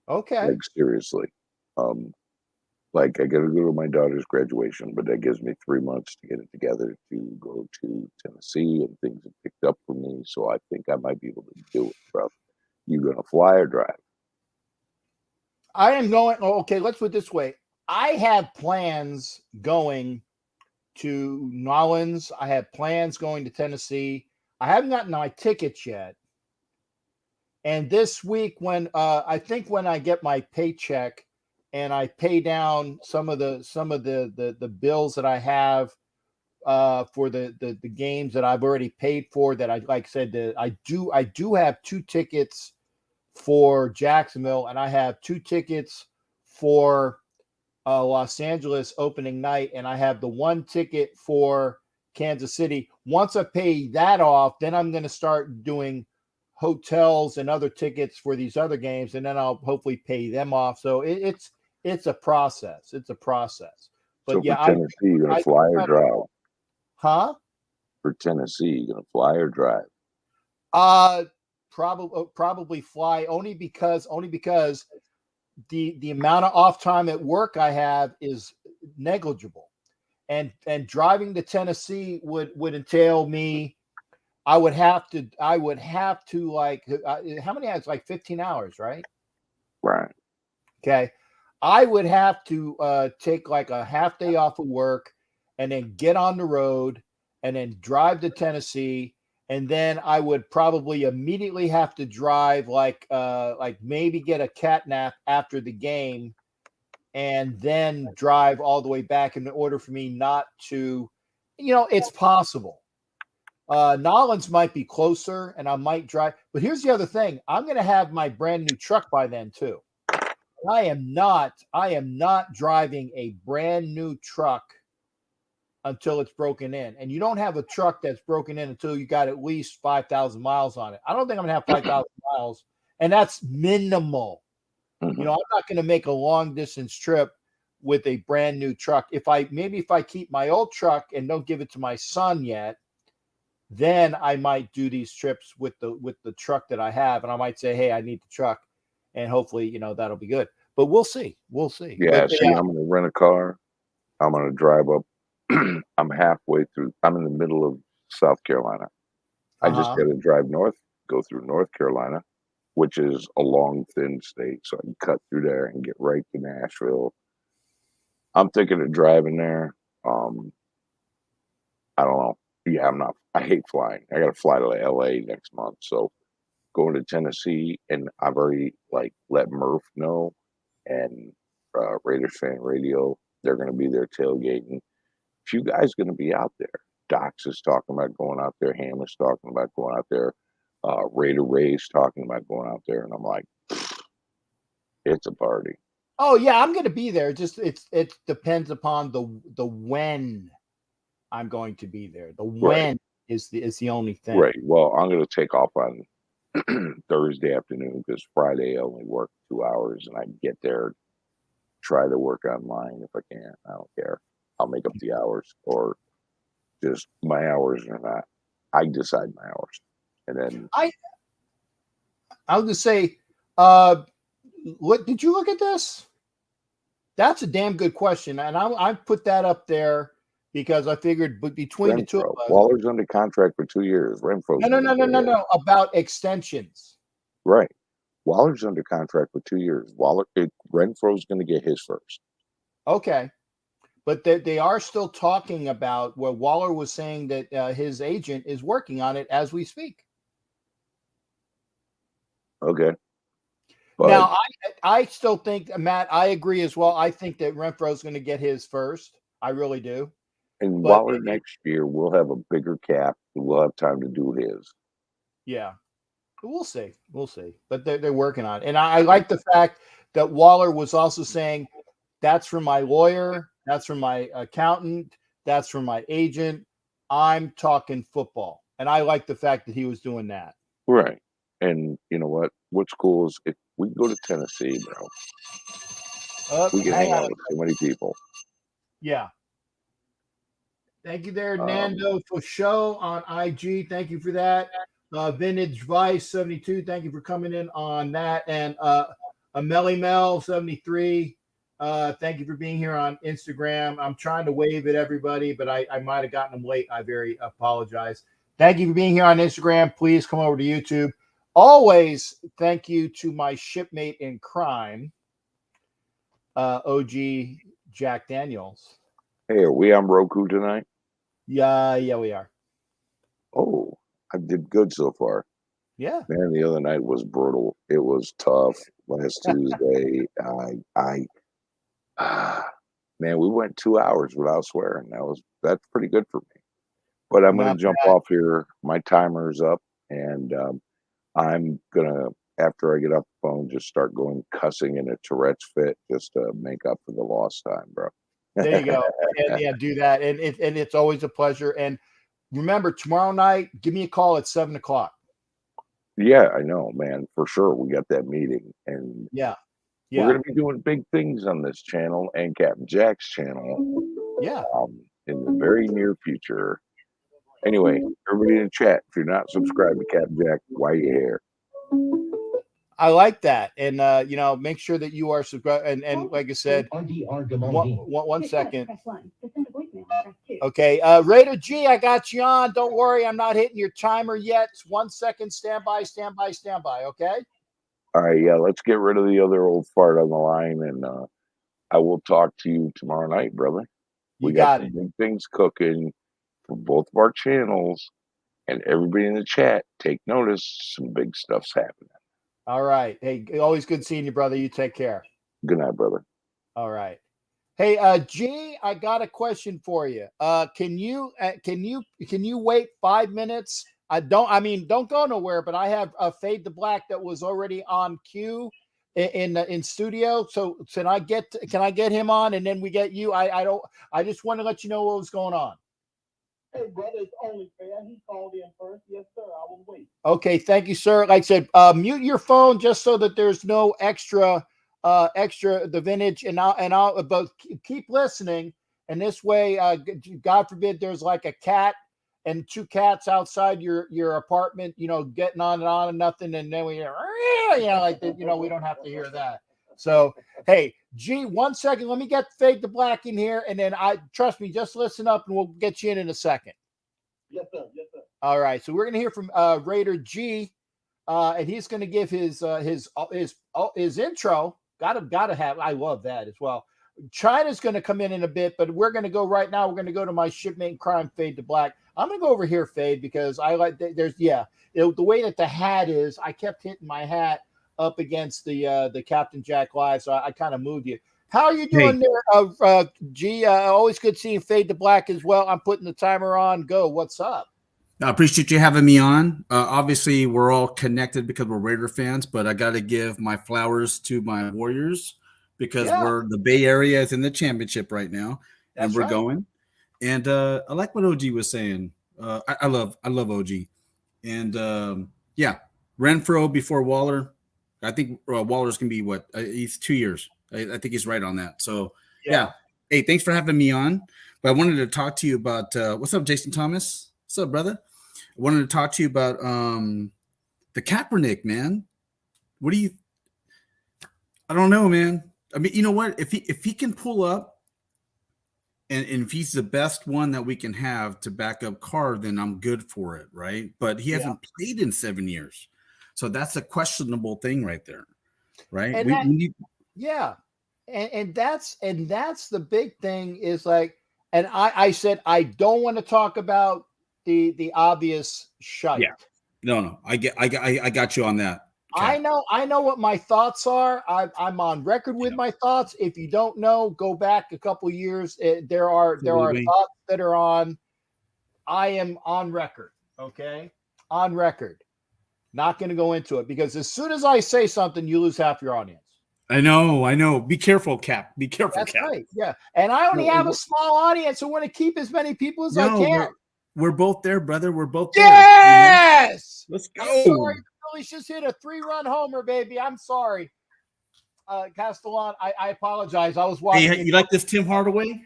Okay. Like seriously. Like I got to go to my daughter's graduation, but that gives me 3 months to get it together to go to Tennessee, and things have picked up for me, so I think I might be able to do it, bro. You gonna fly or drive? I am going. Okay, let's put it this way. I have plans going to Nolans. I have plans going to Tennessee. I haven't gotten my tickets yet. And this week, when I think when I get my paycheck and I pay down some of the bills that I have for the games that I've already paid for, that I said I do have 2 tickets for Jacksonville, and I have 2 tickets for Los Angeles opening night, and I have the 1 ticket for Kansas City. Once I pay that off, then I'm going to start doing hotels and other tickets for these other games, and then I'll hopefully pay them off. So it's a process. It's a process. But So yeah, for Tennessee, you gonna fly or drive? Huh? For Tennessee, you gonna fly or drive? Probably fly, only because the amount of off time at work I have is negligible, and driving to Tennessee would entail me. I would have to like how many hours? Like 15 hours, right? Right. Okay. I would have to take like a half day off of work and then get on the road and then drive to Tennessee. And then I would probably immediately have to drive like maybe get a cat nap after the game and then drive all the way back in order for me not to, it's possible. Nolans might be closer and I might drive, but here's the other thing. I'm going to have my brand new truck by then too. I am not driving a brand new truck until it's broken in. And you don't have a truck that's broken in until you got at least 5,000 miles on it. I don't think I'm going to have 5,000 miles, and that's minimal. Mhm. I'm not going to make a long distance trip with a brand new truck. If I keep my old truck and don't give it to my son yet, then I might do these trips with the truck that I have, and I might say, hey, I need the truck, and hopefully, that'll be good. But we'll see. We'll see. Yeah, But, see, I'm gonna rent a car. I'm gonna drive up. I'm halfway through. I'm in the middle of South Carolina. I just got to drive north, go through North Carolina, which is a long, thin state, so I can cut through there and get right to Nashville. I'm thinking of driving there. I don't know. Yeah, I'm not. I hate flying. I got to fly to LA next month, so going to Tennessee, and I've already let Murph know, and Raiders Fan Radio. They're going to be there tailgating. If you guys going to be out there, Docs is talking about going out there. Ham is talking about going out there. Raider Ray's talking about going out there, and I'm like, it's a party. oh yeah, I'm going to be there. Just it depends upon the when I'm going to be there. The when is the only thing. Right. Well, I'm going to take off on Thursday afternoon because Friday I only work 2 hours, and I get there, try to work online if I can. I don't care. I'll make up the hours, or just my hours are not. I decide my hours, and then I'll just say, what did you look at this? That's a damn good question, and I put that up there because I figured between the two of us, Waller's under contract for 2 years. Renfro's no, about extensions. Right. Waller's under contract for 2 years. Renfro's going to get his first. Okay. But they are still talking about where Waller was saying that his agent is working on it as we speak. Okay. But now, I still think, Matt, I agree as well. I think that Renfro's going to get his first. I really do. And Waller next year, we'll have a bigger cap. We'll have time to do his. Yeah. We'll see. We'll see. But they're working on it. And I like the fact that Waller was also saying, that's from my lawyer. That's from my accountant. That's from my agent. I'm talking football. And I like the fact that he was doing that. Right. And you know what? What's cool is if we go to Tennessee, bro, we can hang out with so many people. Yeah. Thank you there, Nando, for show on IG. Thank you for that. Vintage Vice 72. Thank you for coming in on that. And Amelie Mel 73. Thank you for being here on Instagram. I'm trying to wave at everybody, but I might have gotten them late. I very apologize. Thank you for being here on Instagram. Please come over to YouTube. Always thank you to my shipmate in crime, OG Jack Daniels. Hey, are we on Roku tonight? Yeah, we are. Oh, I did good so far. Yeah. Man, the other night was brutal. It was tough. Last Tuesday, man, we went 2 hours without swearing. That's pretty good for me. But I'm going to jump off here. My timer's up, and I'm going to, after I get off the phone, just start going cussing in a Tourette's fit just to make up for the lost time, bro. There you go. And yeah, do that. And it's always a pleasure. And remember, tomorrow night, give me a call at 7:00. Yeah, I know, man, for sure. We got that meeting, and yeah, we're going to be doing big things on this channel and Captain Jack's channel. Yeah, in the very near future. Anyway, everybody in the chat, if you're not subscribed to Captain Jack, why are you here? I like that, and make sure that you are subscribed. And like I said, one second. Okay, Raider G, I got you on. Don't worry, I'm not hitting your timer yet. 1 second. Stand by. Okay. All right, yeah, let's get rid of the other old fart on the line, and I will talk to you tomorrow night, brother. We got some big things cooking for both of our channels, and everybody in the chat, take notice. Some big stuff's happening. All right. Hey, always good seeing you, brother. You take care. Good night, brother. All right. Hey, G, I got a question for you. Can you wait 5 minutes? Don't go nowhere, but I have a Fade to Black that was already on queue in studio. So can I get him on, and then we get you? I just want to let you know what was going on. Hey, brother, it's only fair. He called in first. Yes, sir. I will wait. Okay, thank you, sir. Like I said, mute your phone just so that there's no extra extra the vintage, and I'll but keep listening. And this way, God forbid, there's like a cat and two cats outside your apartment, getting on and nothing, and then we like that, we don't have to hear that. So hey, G, 1 second, let me get Fade to Black in here, and then trust me, just listen up, and we'll get you in a second. Yes, sir. Yes, sir. All right, so we're gonna hear from Raider G, and he's gonna give his intro. Gotta have. I love that as well. China's going to come in a bit, but we're going to go right now. We're going to go to my shipmate crime, Fade to Black. I'm going to go over here, Fade, because I like the way that the hat is. I kept hitting my hat up against the Captain Jack Live, so I kind of moved you. How are you doing there, G? Always good seeing Fade to Black as well. I'm putting the timer on. Go. What's up? I appreciate you having me on. Obviously, we're all connected because we're Raider fans, but I got to give my flowers to my Warriors. Because the Bay Area is in the championship right now, and we're going. And I like what OG was saying. I love OG. And Renfro before Waller. I think Waller's gonna be he's 2 years. I think he's right on that. So hey, thanks for having me on. But I wanted to talk to you about what's up, Jason Thomas? What's up, brother? I wanted to talk to you about the Kaepernick, man. What do you? I don't know, man. I mean, you know what? If he can pull up and if he's the best one that we can have to back up Carr, then I'm good for it, right? But he hasn't played in 7 years. So that's a questionable thing right there, right? And that's the big thing is like, and I said I don't want to talk about the obvious shite. Yeah. No. I got you on that. Okay. I know what my thoughts are. I'm on record with my thoughts. If you don't know, go back a couple years. There are thoughts that are on. I am on record. Okay, on record. Not going to go into it because as soon as I say something, you lose half your audience. I know. Be careful, Cap. Be careful, That's Cap. right. Yeah, and I only have a small audience. I want to keep as many people as I can. We're both there, brother. We're both there. Yes. Let's go. I'm sorry. Phillies just hit a 3-run homer, baby. I'm sorry. Castellan, I apologize. I was watching. Hey, you like this Tim Hardaway?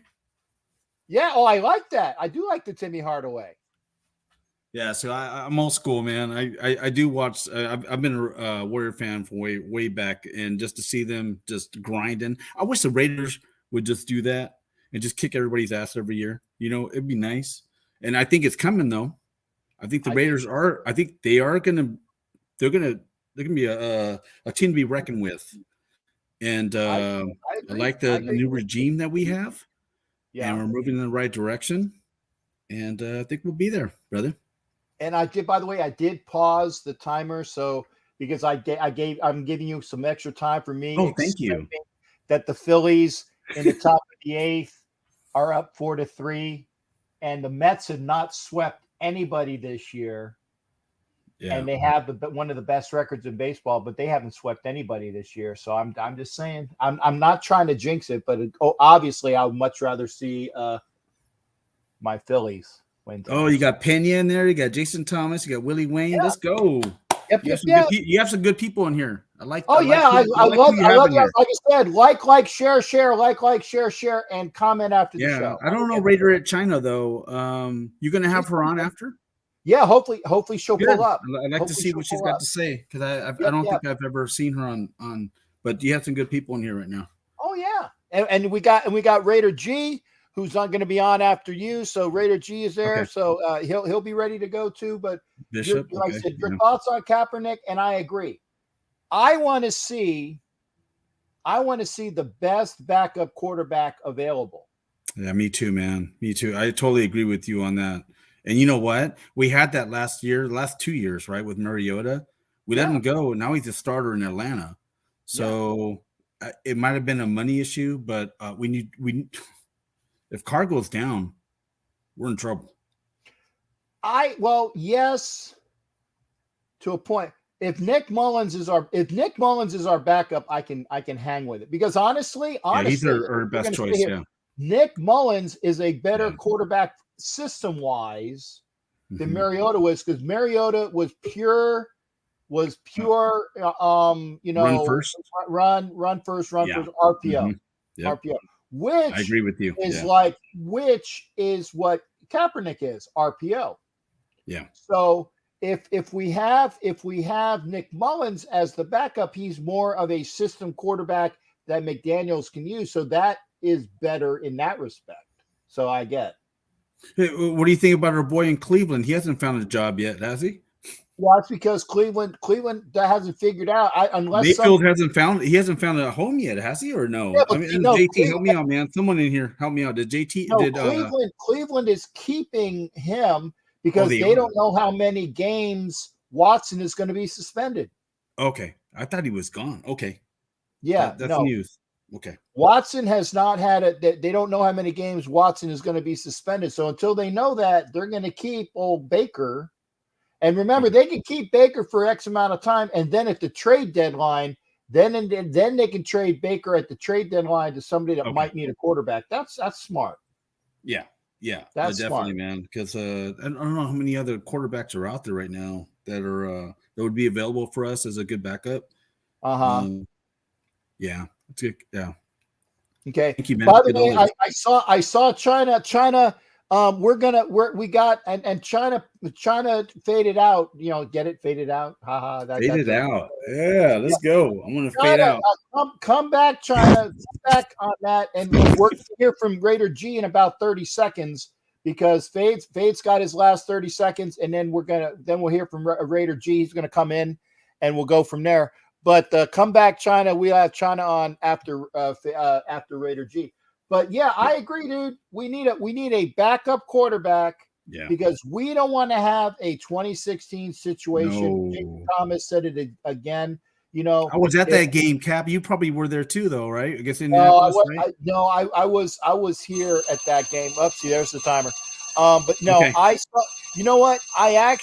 Yeah. Oh, I like that. I do like the Timmy Hardaway. Yeah. So I'm old school, man. I do watch. I've been a Warrior fan from way back, and just to see them just grinding. I wish the Raiders would just do that and just kick everybody's ass every year. It'd be nice. And I think it's coming though. I think the Raiders are. I think they are gonna. They're gonna be a team to be reckoned with, and I like the new regime that we have. Yeah, and we're moving in the right direction, and I think we'll be there, brother. And I did, by the way, I did pause the timer, so because I'm giving you some extra time for me. Oh, thank you. That the Phillies in the top of the 8th are up 4-3, and the Mets have not swept anybody this year. Yeah. And they have one of the best records in baseball, but they haven't swept anybody this year. So I'm just saying, I'm not trying to jinx it, but obviously I would much rather see my Phillies win. Oh, you got Pena in there, you got Jason Thomas, you got Willie Wayne. Yeah. Let's go. You have some good people in here. I like. Oh yeah, I love you. Like I said, like, share, share, and comment after the show. I don't know Raider at China though. You gonna have her on after? Yeah, hopefully she'll pull up. I'd like to see what she's got to say because I don't think I've ever seen her on. But you have some good people in here right now. Oh yeah, and we got Raider G, who's not going to be on after you. So Raider G is there, so he'll be ready to go too. But Bishop, like I said, your thoughts on Kaepernick, and I agree. I want to see the best backup quarterback available. Yeah, me too, man. Me too. I totally agree with you on that. And you know what? We had that last 2 years, right, with Mariota. We let him go. Now he's a starter in Atlanta. So it might have been a money issue, but we if Carr goes down, we're in trouble. Yes, to a point. If Nick Mullins is our backup, I can hang with it because honestly, he's our best choice. Yeah, Nick Mullins is a better quarterback system wise than Mariota was because Mariota was pure was pure, Run first. run first, Yeah. RPO, Yep. RPO, I which agree with you. is Yeah. which is what Kaepernick is, RPO. Yeah. So if we have Nick Mullins as the backup, he's more of a system quarterback that McDaniels can use. So that is better in that respect. So I get. Hey, what do you think about our boy in Cleveland? He hasn't found a job yet, has he? Well, that's because Cleveland that hasn't figured out. Mayfield hasn't found a home yet, has he, or no? Yeah, I but mean, JT, Cleveland, help me out, man. Someone in here, help me out. Did JT? no, Cleveland is keeping him because they they are? don't know how many games Watson is going to be suspended. Okay, I thought he was gone. Okay, Yeah, that's no. news. Okay, Watson has not had it. They don't know how many games Watson is going to be suspended. So until they know that, they're going to keep old Baker. And remember, they can keep Baker for X amount of time, and then at the trade deadline, then they can trade Baker at the trade deadline to somebody that might need a quarterback. That's smart. Yeah, That's definitely, smart. man. Because I don't know how many other quarterbacks are out there right now that are that would be available for us as a good backup. Yeah, it's good. Yeah. Okay. Thank you, man. By the way, I saw China. China. We got and China faded out. Get it faded out. Haha. Faded out. Yeah, let's go. I'm gonna fade out. Come back, China. Come back on that, and we're gonna hear from Raider G in about 30 seconds because Fade's got his last 30 seconds, and then we'll hear from Raider G. He's gonna come in, and we'll go from there. But come back, China. We'll have China on after Raider G. But yeah, I agree, dude. We need a backup quarterback because we don't want to have a 2016 situation. No. Thomas said it again. I was at that game, Cap. You probably were there too, though, right? I guess in I was here at that game. See, there's the timer. But no, okay. I saw. You know what? I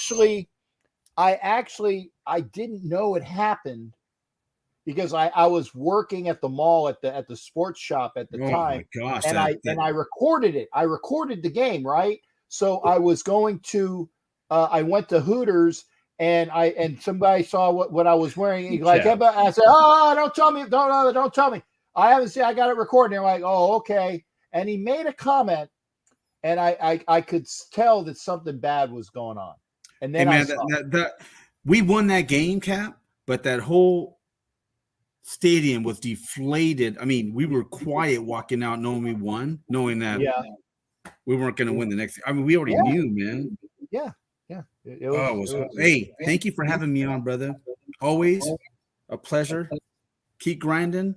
didn't know it happened. Because I was working at the mall at the sports shop at the time. My gosh, and I recorded it. I recorded the game, right? So I was going to I went to Hooters and somebody saw what I was wearing. He I said, "Oh, don't tell me, don't tell me. I haven't seen. I got it recorded." They're like, "Oh, okay." And he made a comment, and I could tell that something bad was going on. And then we won that game, Cap, but that whole stadium was deflated. I mean, we were quiet walking out knowing we won, knowing that we weren't going to win the next. I mean, we already knew, man. Yeah. Hey, thank you for having me on, brother. Always a pleasure. Keep grinding.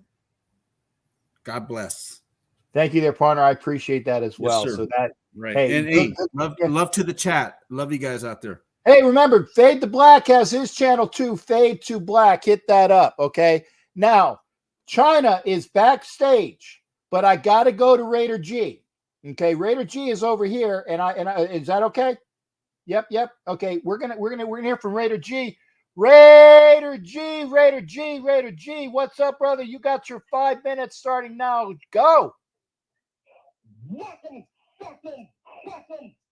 God bless. Thank you there, partner. I appreciate that as well. Yes, so that right. Hey, love to the chat. Love you guys out there. Hey, remember, Fade to Black has his channel too, Fade to Black. Hit that up, okay? Now, China is backstage, but I got to go to Raider G. Okay, Raider G is over here, and I is that okay? Yep. Okay, we're gonna hear from Raider G. Raider G. What's up, brother? You got your 5 minutes starting now. Go. Welcome.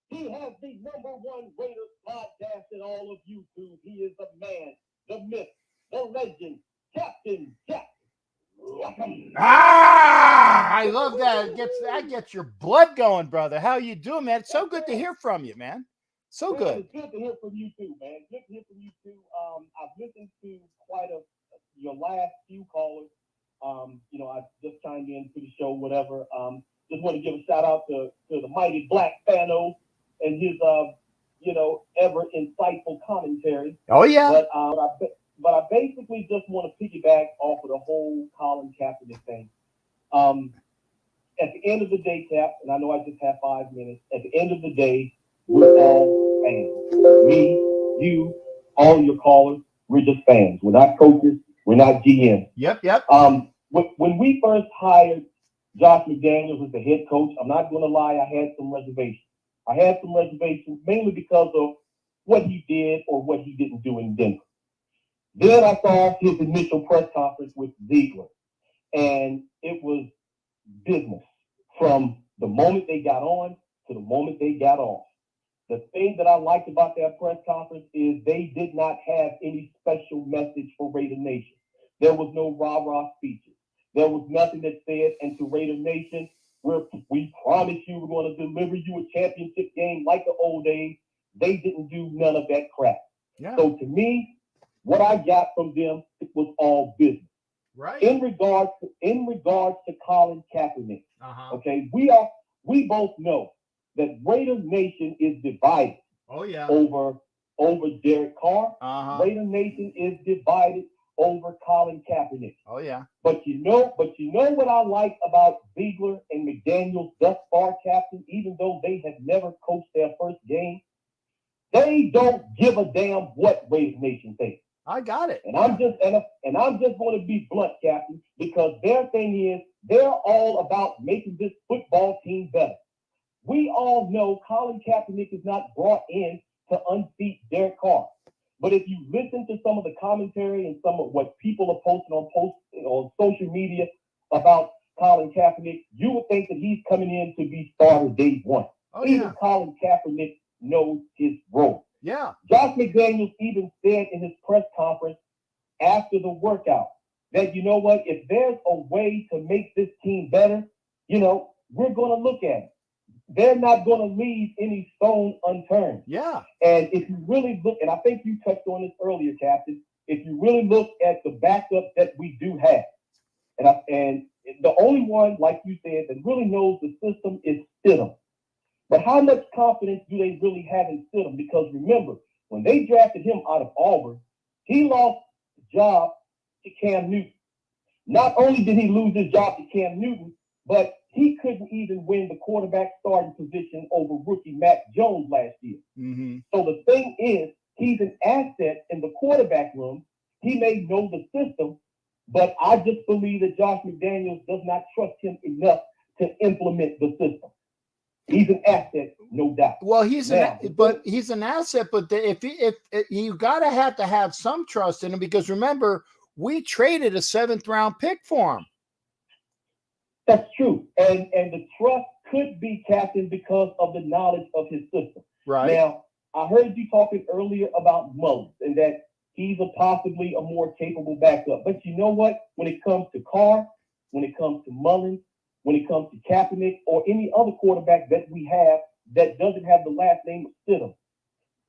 He has the #1 Raiders podcast in all of YouTube. He is the man, the myth, the legend, Captain Jack. I love that. That gets your blood going, brother. How you doing, man? It's so good to hear from you, man. So good. It's good to hear from you too, man. Good to hear from you too. I've listened to quite your last few callers. I just chimed in to the show, whatever. Just want to give a shout out to the mighty Black Fano and his ever insightful commentary. Oh yeah. But I basically just want to piggyback off of the whole Colin Kaepernick thing. At the end of the day, Cap, and I know I just have 5 minutes. At the end of the day, we're all fans. Me, you, all your callers, we're just fans. We're not coaches. We're not GMs. Yep. When we first hired Josh McDaniels as the head coach, I'm not going to lie, I had some reservations. Mainly because of what he did or what he didn't do in Denver. Then I saw his initial press conference with Ziegler, and it was business from the moment they got on to the moment they got off. The thing that I liked about that press conference is they did not have any special message for Raider Nation. There was no rah-rah speeches. There was nothing that said, and to Raider Nation, we promise you we're going to deliver you a championship game like the old days. They didn't do none of that crap. Yeah. So to me, what I got from them was all business. Right. In regards to Colin Kaepernick, okay, we both know that Raider Nation is divided. Oh yeah. Over Derek Carr. Raider Nation is divided over Colin Kaepernick. Oh yeah. But you know what I like about Ziegler and McDaniels thus far, Captain, even though they have never coached their first game, they don't give a damn what Raider Nation thinks. I got it. And I'm just going to be blunt, Captain, because their thing is they're all about making this football team better. We all know Colin Kaepernick is not brought in to unseat Derek Carr. But if you listen to some of the commentary and some of what people are posting on social media about Colin Kaepernick, you would think that he's coming in to be starter day one. Even Colin Kaepernick knows his role. Yeah. Josh McDaniels even said in his press conference after the workout that, you know what, if there's a way to make this team better, we're going to look at it. They're not going to leave any stone unturned. Yeah. And if you really look, and I think you touched on this earlier, Captain, if you really look at the backup that we do have, and the only one, like you said, that really knows the system is Stidham. But how much confidence do they really have in Stidham? Because remember, when they drafted him out of Auburn, he lost the job to Cam Newton. Not only did he lose his job to Cam Newton, but he couldn't even win the quarterback starting position over rookie Mac Jones last year. Mm-hmm. So the thing is, he's an asset in the quarterback room. He may know the system, but I just believe that Josh McDaniels does not trust him enough to implement the system. He's an asset, no doubt. Well, he's an asset, but if you gotta have to have some trust in him, because remember, we traded a 7th round pick for him. That's true. And the trust could be, Captain, because of the knowledge of his system. Right. Now, I heard you talking earlier about Mullins and that he's possibly a more capable backup. But you know what? When it comes to Carr, when it comes to Mullins, when it comes to Kaepernick, or any other quarterback that we have that doesn't have the last name of Stidham,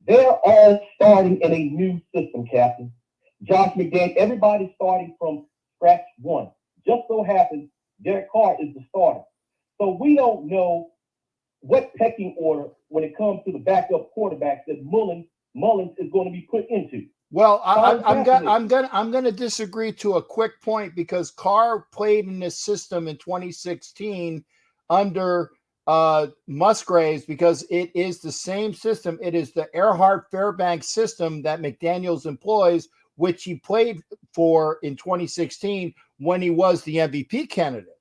they're all starting in a new system, Captain. Josh McDaniels, everybody's starting from scratch one. Just so happens Derek Carr is the starter. So we don't know what pecking order when it comes to the backup quarterbacks that Mullins is going to be put into. Well, I'm gonna disagree to a quick point, because Carr played in this system in 2016 under Musgraves, because it is the same system. It is the Earhart-Fairbanks system that McDaniels employs, which he played for in 2016 when he was the MVP candidate.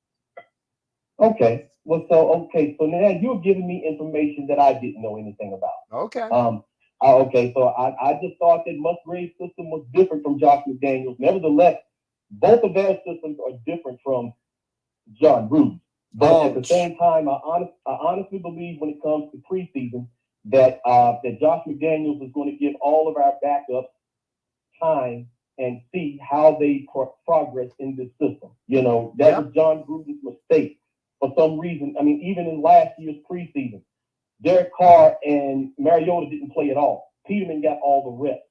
Okay. So now you're giving me information that I didn't know anything about. Okay. Okay. So I just thought that Musgrave's system was different from Josh McDaniels. Nevertheless, both of their systems are different from John Gruden. But at the same time, I honestly believe when it comes to preseason that Josh McDaniels is going to give all of our backups time and see how they progress in this system. That was John Gruden's mistake. For some reason, I mean, even in last year's preseason, Derek Carr and Mariota didn't play at all. Peterman got all the reps.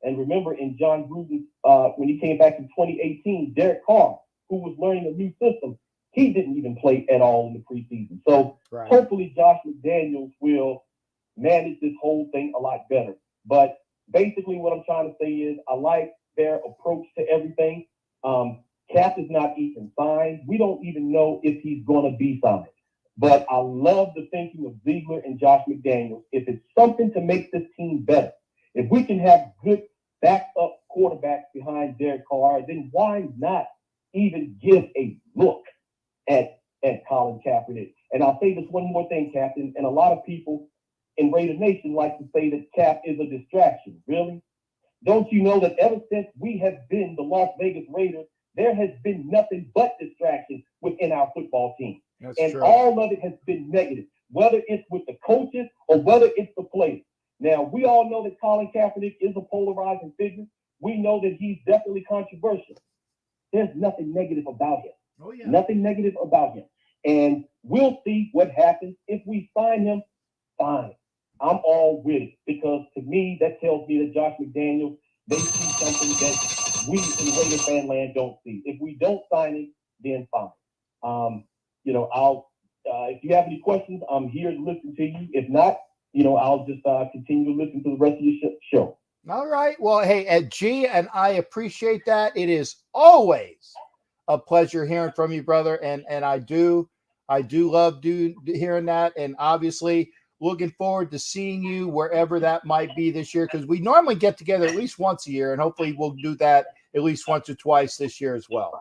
And remember, in John Gruden, when he came back in 2018, Derek Carr, who was learning a new system, he didn't even play at all in the preseason. So hopefully Josh McDaniels will manage this whole thing a lot better. But basically what I'm trying to say is I like their approach to everything. Cap is not even signed. We don't even know if he's going to be signed. But I love the thinking of Ziegler and Josh McDaniels. If it's something to make this team better, if we can have good backup quarterbacks behind Derek Carr, then why not even give a look at Colin Kaepernick? And I'll say this one more thing, Captain, and a lot of people in Raider Nation like to say that Cap is a distraction. Really? Don't you know that ever since we have been the Las Vegas Raiders, there has been nothing but distraction within our football team. That's and true. All of it has been negative. whether it's with the coaches or whether it's the players. Now, we all know that Colin Kaepernick is a polarizing figure. We know that he's definitely controversial. There's nothing negative about him. Oh, yeah. Nothing negative about him. And we'll see what happens. If we find him, fine. I'm all with it, because to me, that tells me that Josh McDaniels, they see something that we in Raider fan land don't see. If we don't sign him, then fine. If you have any questions, I'm here to listen to you. If not, I'll just continue to listen to the rest of your show. All right. Well, hey, G, and I appreciate that. It is always a pleasure hearing from you, brother. And I do love hearing that. And obviously looking forward to seeing you wherever that might be this year, because we normally get together at least once a year, and hopefully we'll do that at least once or twice this year as well.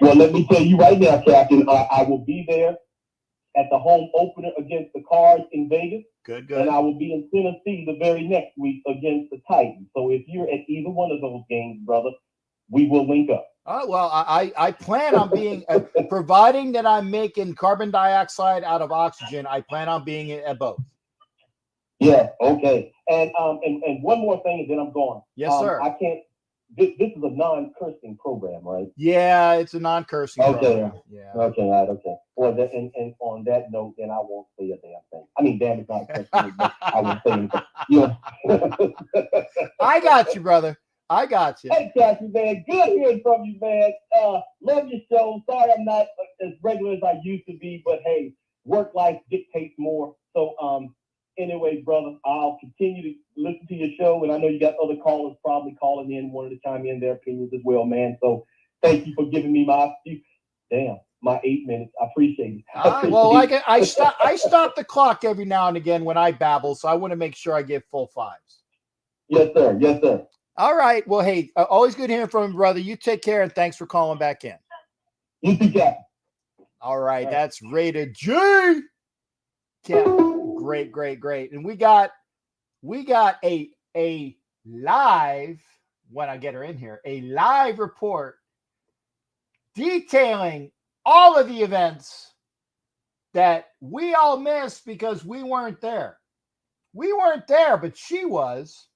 Well, let me tell you right now, Captain, I will be there at the home opener against the Cards in Vegas. Good. And I will be in Tennessee the very next week against the Titans. So if you're at either one of those games, brother, we will link up. Well, I plan on being, providing that I'm making carbon dioxide out of oxygen, I plan on being at both. Yeah, okay. And one more thing, and then I'm gone. Yes, sir. I can't. This is a non-cursing program, right? Yeah, it's a non-cursing program. Yeah. Okay, all right, okay. Well, and on that note, then I won't say a damn thing. I mean, damn, it's not a cursing, but I won't say anything. I got you, brother. I got you. Hey, Cassie, man, good hearing from you, man. Love your show. Sorry I'm not as regular as I used to be, but hey, work life dictates more. So, anyway, brother, I'll continue to listen to your show, and I know you got other callers probably calling in, wanting to chime in their opinions as well, man. So thank you for giving me my 8 minutes. I appreciate it. I stop the clock every now and again when I babble, so I want to make sure I get full fives. Yes, sir. Yes, sir. All right. Well, hey, always good hearing from you, brother. You take care, and thanks for calling back in. You too, Captain. All right. That's rated G. Great. And we got a live, when I get her in here, a live report detailing all of the events that we all missed because we weren't there. We weren't there, but she was.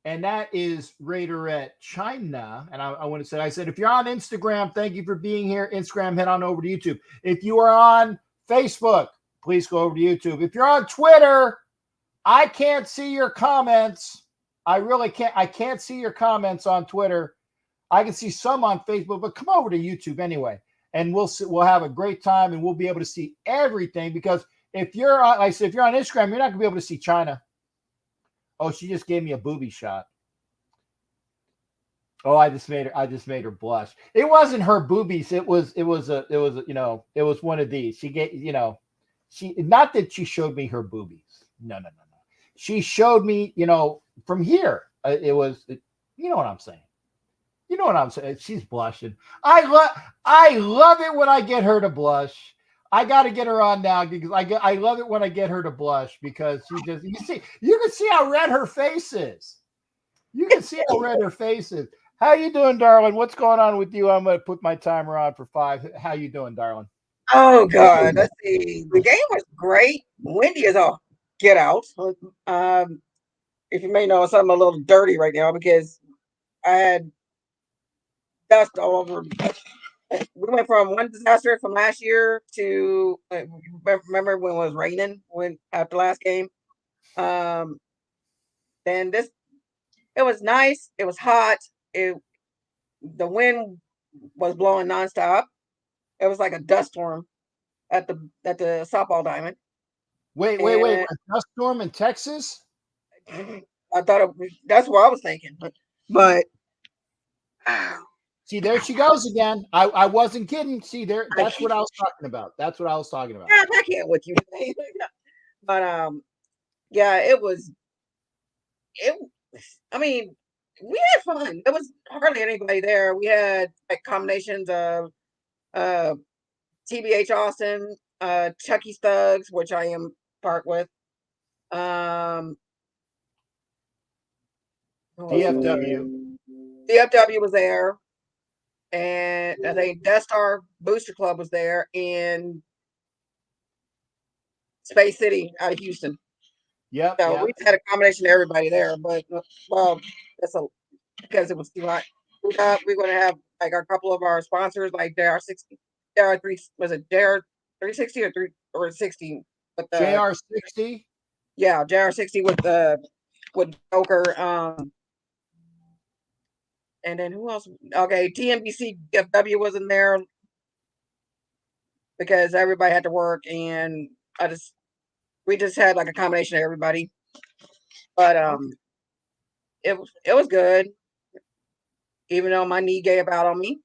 And that is Raiderette China. And I want to say, I said, if you're on Instagram, thank you for being here. Instagram, head on over to YouTube. If you are on Facebook, please go over to YouTube. If you're on Twitter, I can't see your comments. I really can't. I can't see your comments on Twitter. I can see some on Facebook, but come over to YouTube anyway. And we'll have a great time, and we'll be able to see everything, because if you're on, like I said, if you're on Instagram, you're not gonna be able to see China. Oh, she just gave me a booby shot. Oh, I just made her blush. It wasn't her boobies. It was one of these. She gave, not that she showed me her boobies. No. She showed me, from here. You know what I'm saying. You know what I'm saying. She's blushing. I love it when I get her to blush. I got to get her on now, because I love it when I get her to blush, because you can see how red her face is. You can see how red her face is. How you doing, darling? What's going on with you? I'm going to put my timer on for 5. How you doing, darling? Oh, God. Let's see. The game was great. Windy as all get out. If you may know, I'm a little dirty right now because I had dust all over. We went from one disaster from last year to remember when it was raining after last game. Then it was nice. It was hot. The wind was blowing nonstop. It was like a dust storm at the softball diamond. Wait! A dust storm in Texas? I thought that's what I was thinking, but. See, there she goes again. I wasn't kidding. See, that's what I was talking about. That's what I was talking about. I can't with you. But yeah, it was. I mean, we had fun. There was hardly anybody there. We had like combinations of TBH Austin, Chucky Stuggs, which I am part with. DFW was there. And I think Death Star Booster Club was there, and Space City out of Houston. Yep. So Yep. we had a combination of everybody there, but well, because it was too hot. We're going to have like a couple of our sponsors, like JR60, JR3, was it JR360 or 3 or 60? But JR60. Yeah, JR60 with Joker. And then who else? Okay, TNBC FW wasn't there because everybody had to work, and we just had like a combination of everybody. But it was good, even though my knee gave out on me.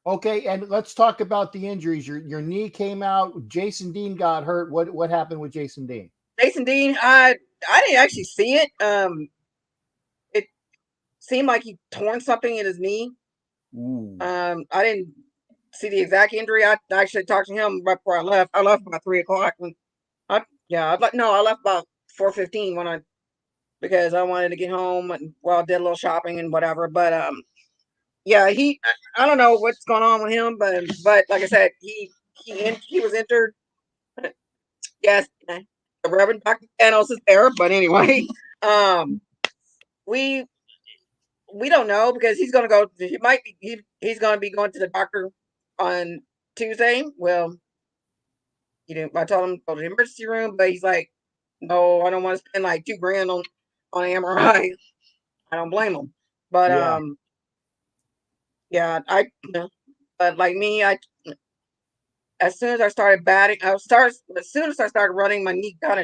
Okay, and let's talk about the injuries. Your knee came out. Jason Dean got hurt. What happened with Jason Dean? Jason Dean, I didn't actually see it. It seemed like he torn something in his knee. Ooh. I didn't see the exact injury. I actually talked to him right before I left. I left about 3:00. I left about 4:15 because I wanted to get home and I did a little shopping and whatever. But yeah, I don't know what's going on with him, but like I said, he was entered. Yes, the Reverend Dr. Thanos is there, but anyway, we don't know because he's gonna go. He's gonna be going to the doctor on Tuesday. Well, I told him to go to the emergency room, but he's like, no, I don't want to spend like $2,000 on an MRI. I don't blame him, but yeah, but like me, as soon as I started batting, as soon as I started running, my knee kind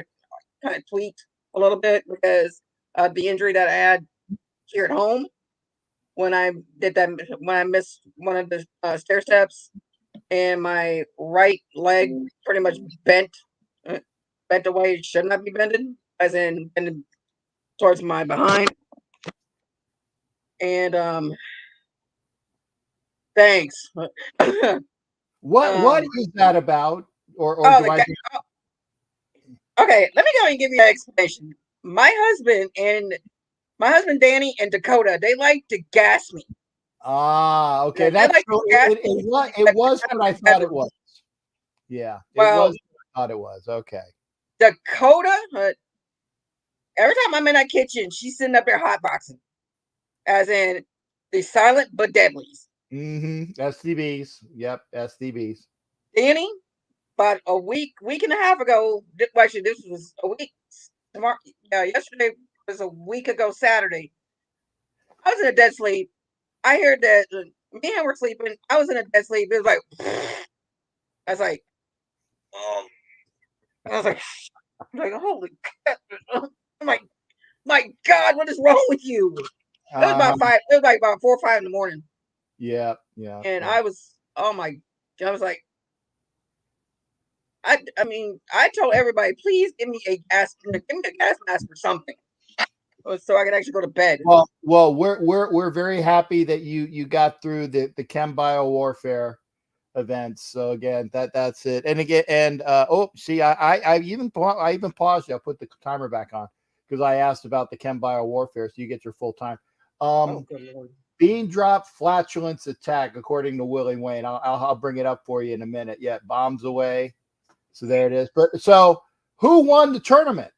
of tweaked a little bit because of the injury that I had here at home when I missed one of the stair steps, and my right leg pretty much bent the way it should not be bending, as in bending towards my behind. And thanks. What is that about? Or do I? Okay, let me go and give you an explanation. My husband Danny and Dakota, they like to gas me. Ah, okay, that's like true. It was what I thought it was. Yeah, it was what I thought it was. Okay. Dakota, every time I'm in that kitchen, she's sitting up there hotboxing, as in the silent but deadlies. STBs. Yep, STBs. Danny, about a week and a half ago. Actually, this was a week. Tomorrow, yesterday was a week ago. Saturday, I was in a dead sleep. I heard that me and him were sleeping. I was in a dead sleep. It was like, I was like, holy crap! I'm like, my God, what is wrong with you? It was about 5. It was like about 4 or 5 in the morning. Yeah. And I was, oh my, I was like, I mean, I told everybody, please give me a gas mask or something, so I can actually go to bed. Well, we're very happy that you got through the chem bio warfare events. So again, that's it. And again, see, I even paused you. I put the timer back on because I asked about the chem bio warfare, so you get your full time. Good Lord. Bean drop flatulence attack, according to Willie Wayne. I'll bring it up for you in a minute. Yeah, bombs away. So there it is. But so who won the tournament?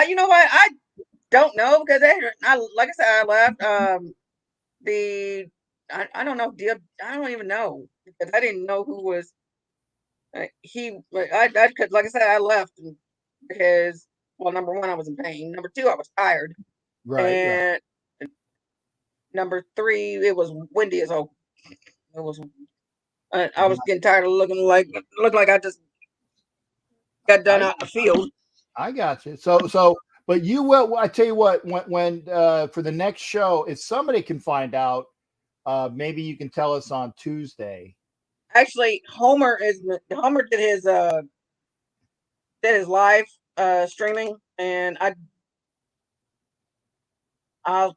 You know what? I don't know because like I said, I left. I don't know. I don't even know because I didn't know who was I could, like I said, I left because, well, number one, I was in pain. Number two, I was tired. Right. Number three, it was windy as hell. It was. I was getting tired of looked like I just got done out in the field. I got you. So, but you will. I tell you what. When for the next show, if somebody can find out, maybe you can tell us on Tuesday. Actually, Homer did his live streaming, and I'll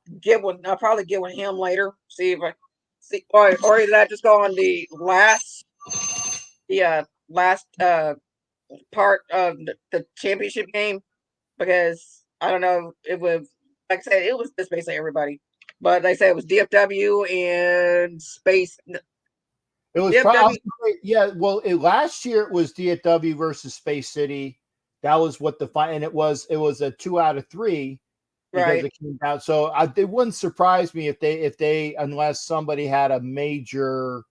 probably get with him later. See if I see, or did I just go on the last part of the championship game? Because I don't know, it was, like I said, it was just basically everybody. But they said it was DFW and Space. It was DFW. probably, yeah. Well, last year it was DFW versus Space City. That was what the and it was a 2 out of 3 because Right. it came down. So it wouldn't surprise me if they unless somebody had a major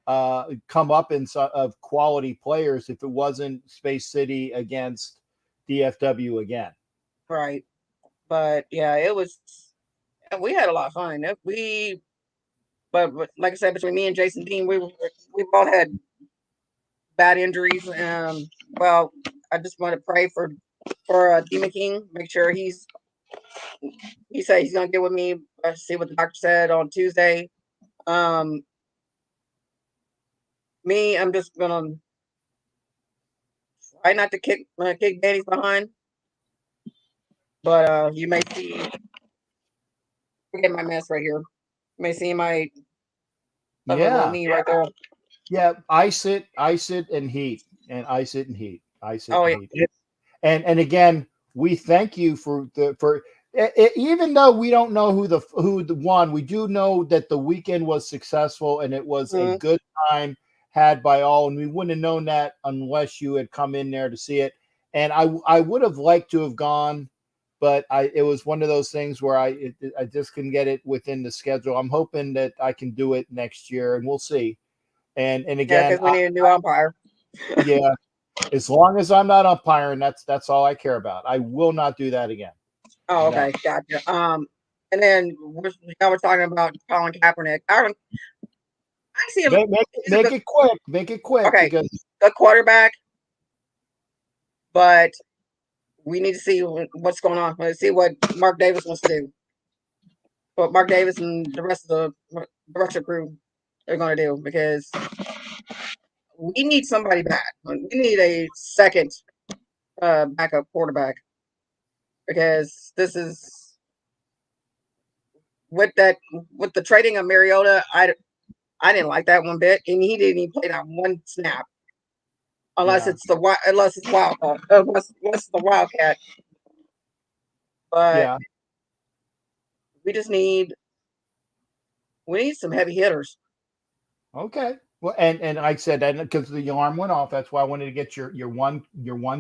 come up of quality players, if it wasn't Space City against DFW again. Right. But yeah, it was. We had a lot of fun. But like I said, between me and Jason Dean, we both had bad injuries. Well, I just want to pray for Demon King. Make sure he said he's gonna get with me. See what the doctor said on Tuesday. Me, I'm just gonna try not to kick Danny's behind. But you may see. Forget my mess right here. You may see my little knee right there. Yeah, ice it and heat, and ice it and heat, ice it Oh and yeah. heat. And again, we thank you for even though we don't know who won, we do know that the weekend was successful and it was a good time had by all, and we wouldn't have known that unless you had come in there to see it. And I would have liked to have gone, but it was one of those things where I just couldn't get it within the schedule. I'm hoping that I can do it next year, and we'll see. And again, because we need a new umpire. Yeah, as long as I'm not umpiring, that's all I care about. I will not do that again. Oh, okay, gotcha. And then we're talking about Colin Kaepernick. I see him. Make it quick. Make it quick. Okay, because the quarterback, but we need to see what's going on. Let's see what Mark Davis wants to do. What Mark Davis and the rest of the crew are going to do, because we need somebody back. We need a second backup quarterback, because this is with the trading of Mariota. I didn't like that one bit, and he didn't even play that one snap, unless it's the Wildcat. But we just need some heavy hitters. Okay. Well, and like I said, that because the alarm went off, that's why I wanted to get your one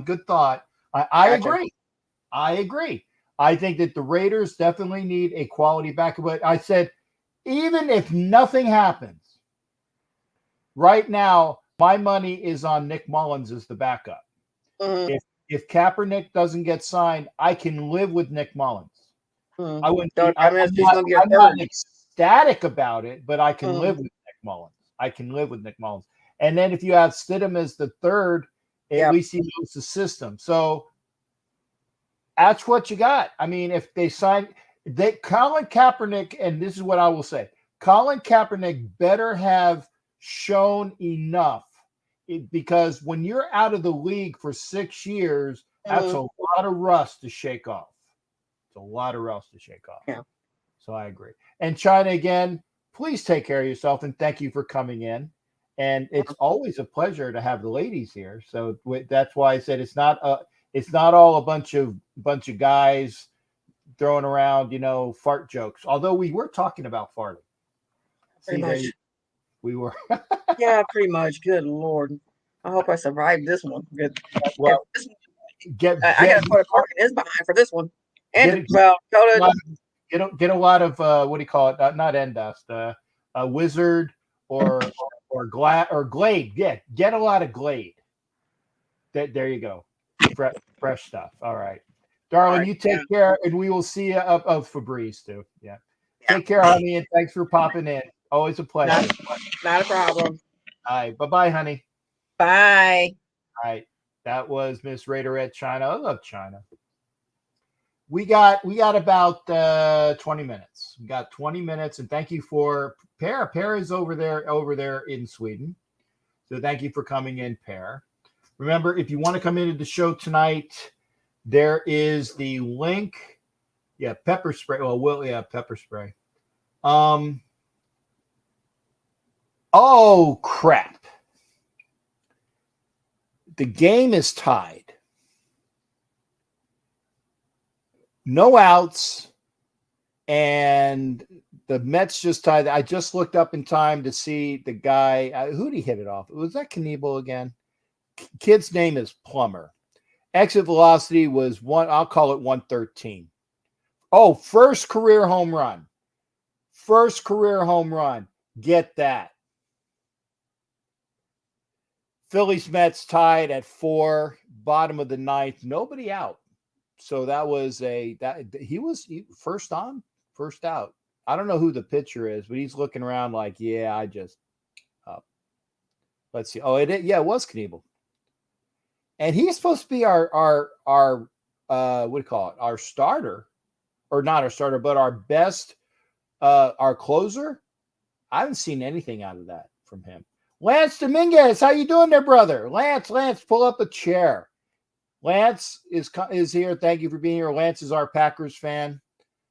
good thought. I agree. I agree. I think that the Raiders definitely need a quality backup. But I said, even if nothing happens, right now, my money is on Nick Mullins as the backup. Mm-hmm. If Kaepernick doesn't get signed, I can live with Nick Mullins. Mm-hmm. I wouldn't. I'm not ecstatic about it, but I can live with Nick Mullins. I can live with Nick Mullins. And then if you have Stidham as the third, at least he knows the system. So that's what you got. I mean, if they sign Colin Kaepernick, and this is what I will say, Colin Kaepernick better have shown enough, because when you're out of the league for 6 years, that's a lot of rust to shake off. It's a lot of rust to shake off. Yeah. So I agree. And China, again, please take care of yourself, and thank you for coming in. And it's always a pleasure to have the ladies here. So that's why I said it's not all a bunch of guys throwing around, fart jokes. Although we were talking about farting. Pretty much. We were. Yeah, pretty much. Good Lord. I hope I survived this one. Good. Well, I got to put a cork in his behind for this one. And get a lot of what do you call it? Not end dust. A wizard or Glade. Yeah, get a lot of Glade. There you go. Fresh stuff. All right, darling. You take care, and we will see you up of Febreze too. Yeah. Take care, honey, and thanks for popping in. Always a pleasure. Not a problem. All right. Bye-bye, honey. Bye. All right. That was Miss Raiderette China. I love China. We got about 20 minutes. We got 20 minutes, and thank you for Pear. Pear is over there in Sweden. So thank you for coming in, Pear. Remember, if you want to come into the show tonight, there is the link. Yeah, pepper spray. Pepper spray. Oh, crap. The game is tied. No outs. And the Mets just tied. I just looked up in time to see the guy. Who'd he hit it off? Was that Knievel again? Kid's name is Plummer. Exit velocity was I'll call it 113. Oh, first career home run. First career home run. Get that. Phillies Mets tied at 4, bottom of the ninth, nobody out. So that was he was first on, first out. I don't know who the pitcher is, but he's looking around like, yeah, I just let's see. Oh, it was Knievel. And he's supposed to be our what do you call it? Our starter, or not our starter, but our best our closer. I haven't seen anything out of that from him. Lance Dominguez, how you doing there, brother? Lance, pull up a chair. Lance is here. Thank you for being here. Lance is our Packers fan.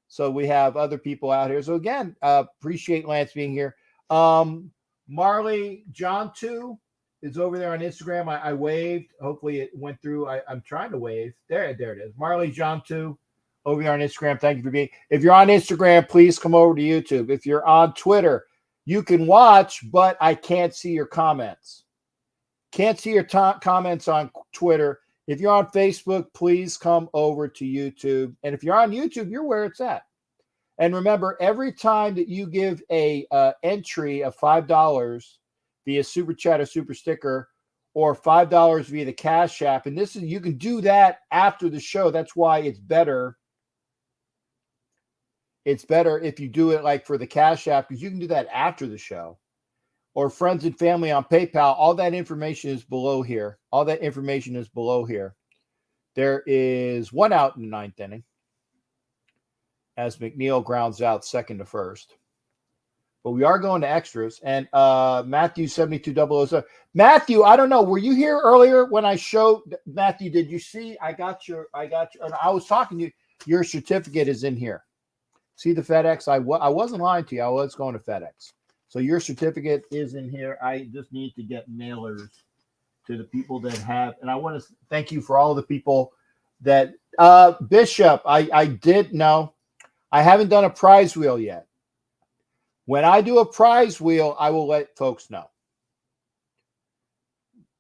So we have other people out here. So again, appreciate Lance being here. Marley John 2 is over there on Instagram. I waved. Hopefully it went through. I'm trying to wave. There it is. Marley John 2 over there on Instagram. Thank you for being. If you're on Instagram, please come over to YouTube. If you're on Twitter, you can watch, but I can't see your comments. Can't see your comments on Twitter. If you're on Facebook, please come over to YouTube. And if you're on YouTube, you're where it's at. And remember, every time that you give a entry of $5 via Super Chat or Super Sticker, or $5 via the Cash App, and you can do that after the show. That's why it's better. It's better if you do it like for the Cash App, because you can do that after the show. Or friends and family on PayPal. All that information is below here. All that information is below here. There is one out in the ninth inning as McNeil grounds out second to first. But we are going to extras. And Matthew 72007. Matthew, I don't know. Were you here earlier when I showed Matthew? Did you see? I got your. I was talking to you. Your certificate is in here. See the FedEx? I wasn't lying to you. I was going to FedEx. So your certificate is in here. I just need to get mailers to the people that have. And I want to thank you for all the people that Bishop, I did know. I haven't done a prize wheel yet. When I do a prize wheel, I will let folks know.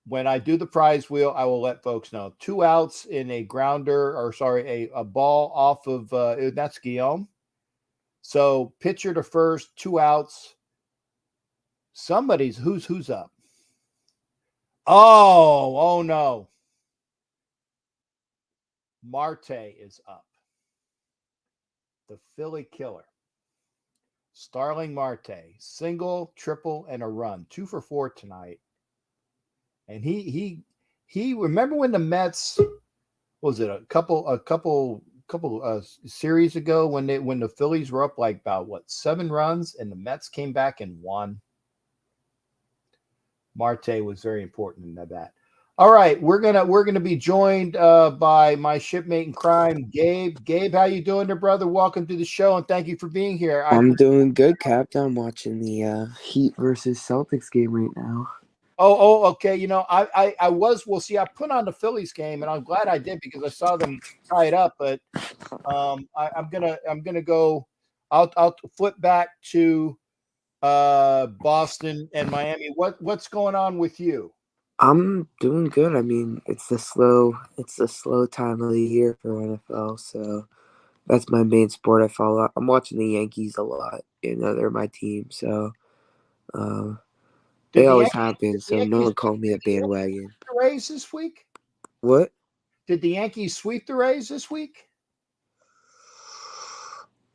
When I do the prize wheel, I will let folks know. 2 outs in a grounder, a ball off of that's Guillaume. So pitcher to first, 2 outs. Somebody's who's up? Oh no. Marte is up. The Philly killer. Starling Marte, single, triple, and a run. 2 for 4 tonight. And he remember when the Mets, what was it, a couple series ago when the Phillies were up like about 7 runs and the Mets came back and won. Marte was very important in that. All right, we're gonna be joined by my shipmate in crime, Gabe. Gabe, how you doing there, brother? Welcome to the show, and thank you for being here. I'm doing good, Captain. I'm watching the Heat versus Celtics game right now. Oh, okay. You know, I put on the Phillies game, and I'm glad I did because I saw them tie it up. But I'm gonna go. I'll flip back to Boston and Miami. What's going on with you? I'm doing good. I mean, it's the slow time of the year for NFL, so that's my main sport I follow. I'm watching the Yankees a lot. You know, they're my team, so they always have been. So no one called me a bandwagon. The Rays this week? What? Did the Yankees sweep the Rays this week?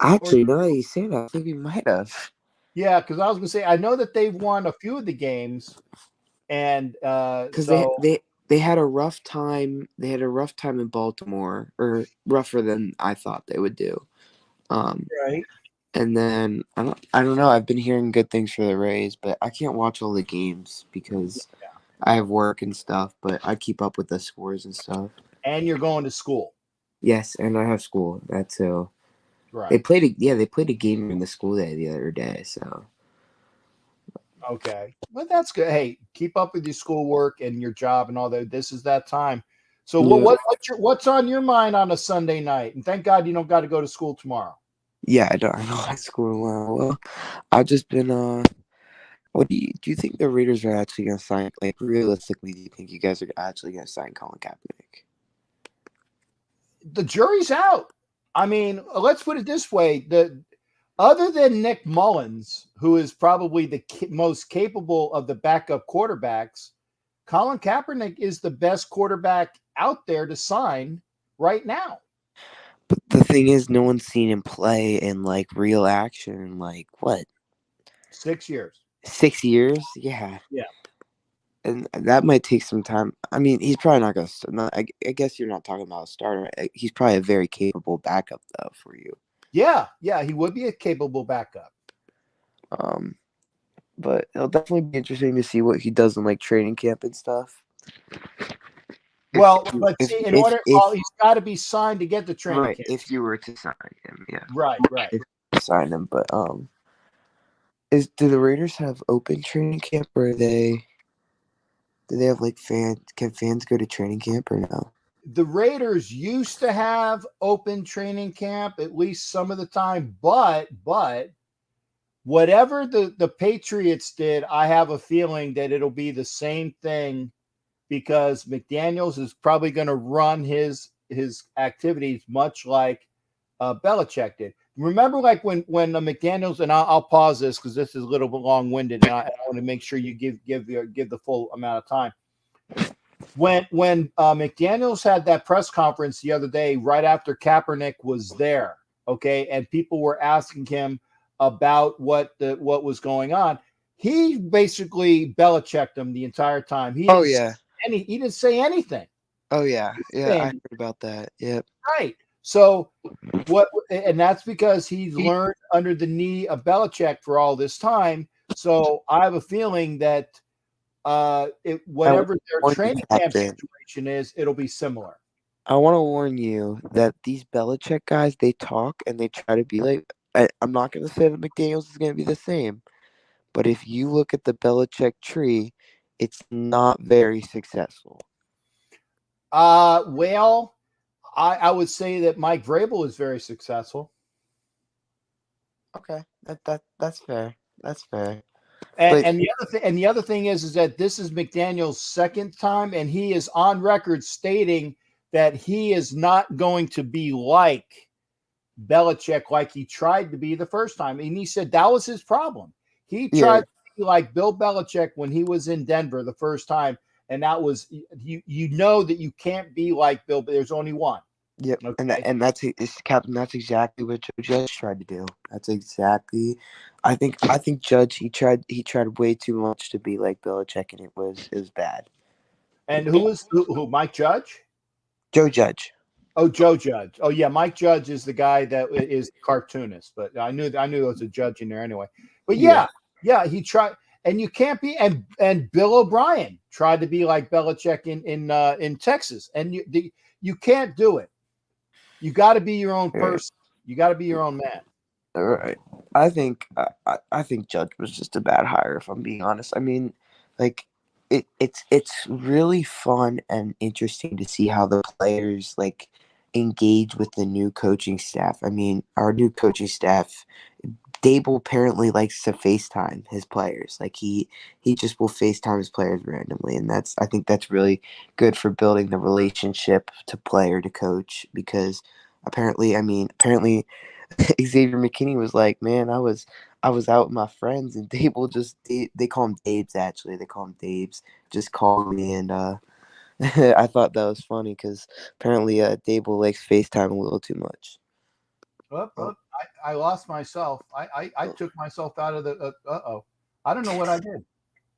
Actually, now that you say that, I think we might have. Yeah, because I was gonna say I know that they've won a few of the games, and because they had a rough time. They had a rough time in Baltimore, or rougher than I thought they would do. Right. And then I don't know. I've been hearing good things for the Rays, but I can't watch all the games because I have work and stuff. But I keep up with the scores and stuff. And you're going to school. Yes, and I have school. That's so. Right. They played a game in the school day the other day. So. Okay, well that's good. Hey, keep up with your schoolwork and your job and all that. This is that time. So what's on your mind on a Sunday night? And thank God you don't got to go to school tomorrow. Yeah, I don't like school well. I've just been What do you think the Raiders are actually gonna sign? Like realistically, do you think you guys are actually gonna sign Colin Kaepernick? the jury's out. I mean, let's put it this way: other than Nick Mullins, who is probably the most capable of the backup quarterbacks, Colin Kaepernick is the best quarterback out there to sign right now. But the thing is, no one's seen him play in like real action in like what? 6 years. 6 years? Yeah. Yeah. And that might take some time. I mean, he's probably not going to. I guess you're not talking about a starter. He's probably a very capable backup, though, for you. Yeah, he would be a capable backup. But it'll definitely be interesting to see what he does in like training camp and stuff. Well, but see, he's got to be signed to get the training right, camp. if you were to sign him, yeah. Right. If you sign him, but do the Raiders have open training camp, or do they have like fans? Can fans go to training camp or no? The Raiders used to have open training camp at least some of the time, but whatever the Patriots did, I have a feeling that it'll be the same thing, because McDaniels is probably going to run his activities much like Belichick did. Remember, like when McDaniels, and I'll pause this because this is a little bit long-winded, and I want to make sure you give the full amount of time. When McDaniels had that press conference the other day, right after Kaepernick was there, okay, and people were asking him about what was going on, he basically Belichicked him the entire time. He didn't say anything. Oh yeah, I heard about that. Yep. Right. So and that's because he's learned under the knee of Belichick for all this time. So I have a feeling that whatever their training camp situation is, it'll be similar. I want to warn you that these Belichick guys, they talk and they try to be like. I'm not going to say that McDaniels is going to be the same, but if you look at the Belichick tree, it's not very successful. Well, I would say that Mike Vrabel is very successful. Okay, that's fair. That's fair. And the other thing is that this is McDaniel's second time, and he is on record stating that he is not going to be like Belichick like he tried to be the first time. And he said that was his problem. He tried to be like Bill Belichick when he was in Denver the first time, and that was you know that you can't be like Bill, but there's only one. Yep. Okay. And that's Captain. That's exactly what Joe Judge tried to do. That's exactly. I think Judge he tried way too much to be like Belichick, and it was bad. And who Mike Judge? Joe Judge. Oh, Joe Judge. Oh, yeah, Mike Judge is the guy that is the cartoonist, but I knew there was a judge in there anyway. But yeah, he tried, and you can't be. And Bill O'Brien tried to be like Belichick in Texas, and you can't do it. You got to be your own person. You got to be your own man. All right. I think Judge was just a bad hire, if I'm being honest. I mean, like it's really fun and interesting to see how the players like engage with the new coaching staff. I mean, our new coaching staff, Dable apparently likes to FaceTime his players. Like he just will FaceTime his players randomly, and I think that's really good for building the relationship to player to coach, because apparently Xavier McKinney was like, man, I was out with my friends, and Dable they call him Dabes, actually. They call him Dabes. Just called me, and I thought that was funny because apparently Dable likes FaceTime a little too much. I lost myself. I took myself out of the I don't know what I did.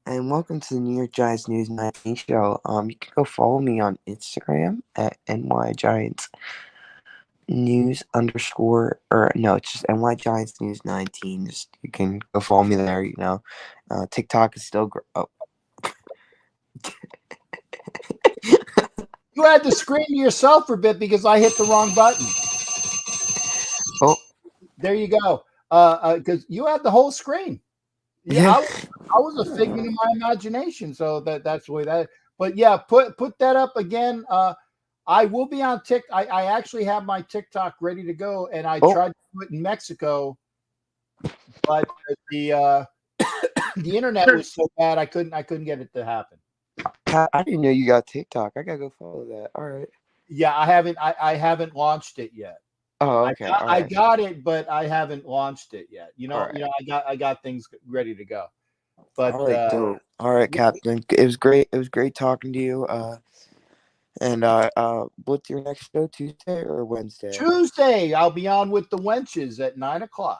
And welcome to the New York Giants News 19 show. You can go follow me on Instagram at NY Giants News _ or no, it's just NY Giants News 19. Just you can go follow me there. TikTok is still You had to scream to yourself for a bit because I hit the wrong button. Oh, there you go. Because you had the whole screen. Yeah, I was a figment of my imagination. So that's the way that. But yeah, put that up again. I will be on TikTok. I actually have my TikTok ready to go, and I tried to do it in Mexico, but the internet was so bad I couldn't get it to happen. I didn't know you got TikTok. I gotta go follow that. All right. Yeah, I haven't launched it yet. Oh, I okay. got, All I right. got it, but I haven't launched it yet. All right. I got things ready to go. But All right, dope. All right, yeah, Captain. It was great. It was great talking to you. And what's your next show? Tuesday or Wednesday? Tuesday I'll be on with the Wenches at 9:00.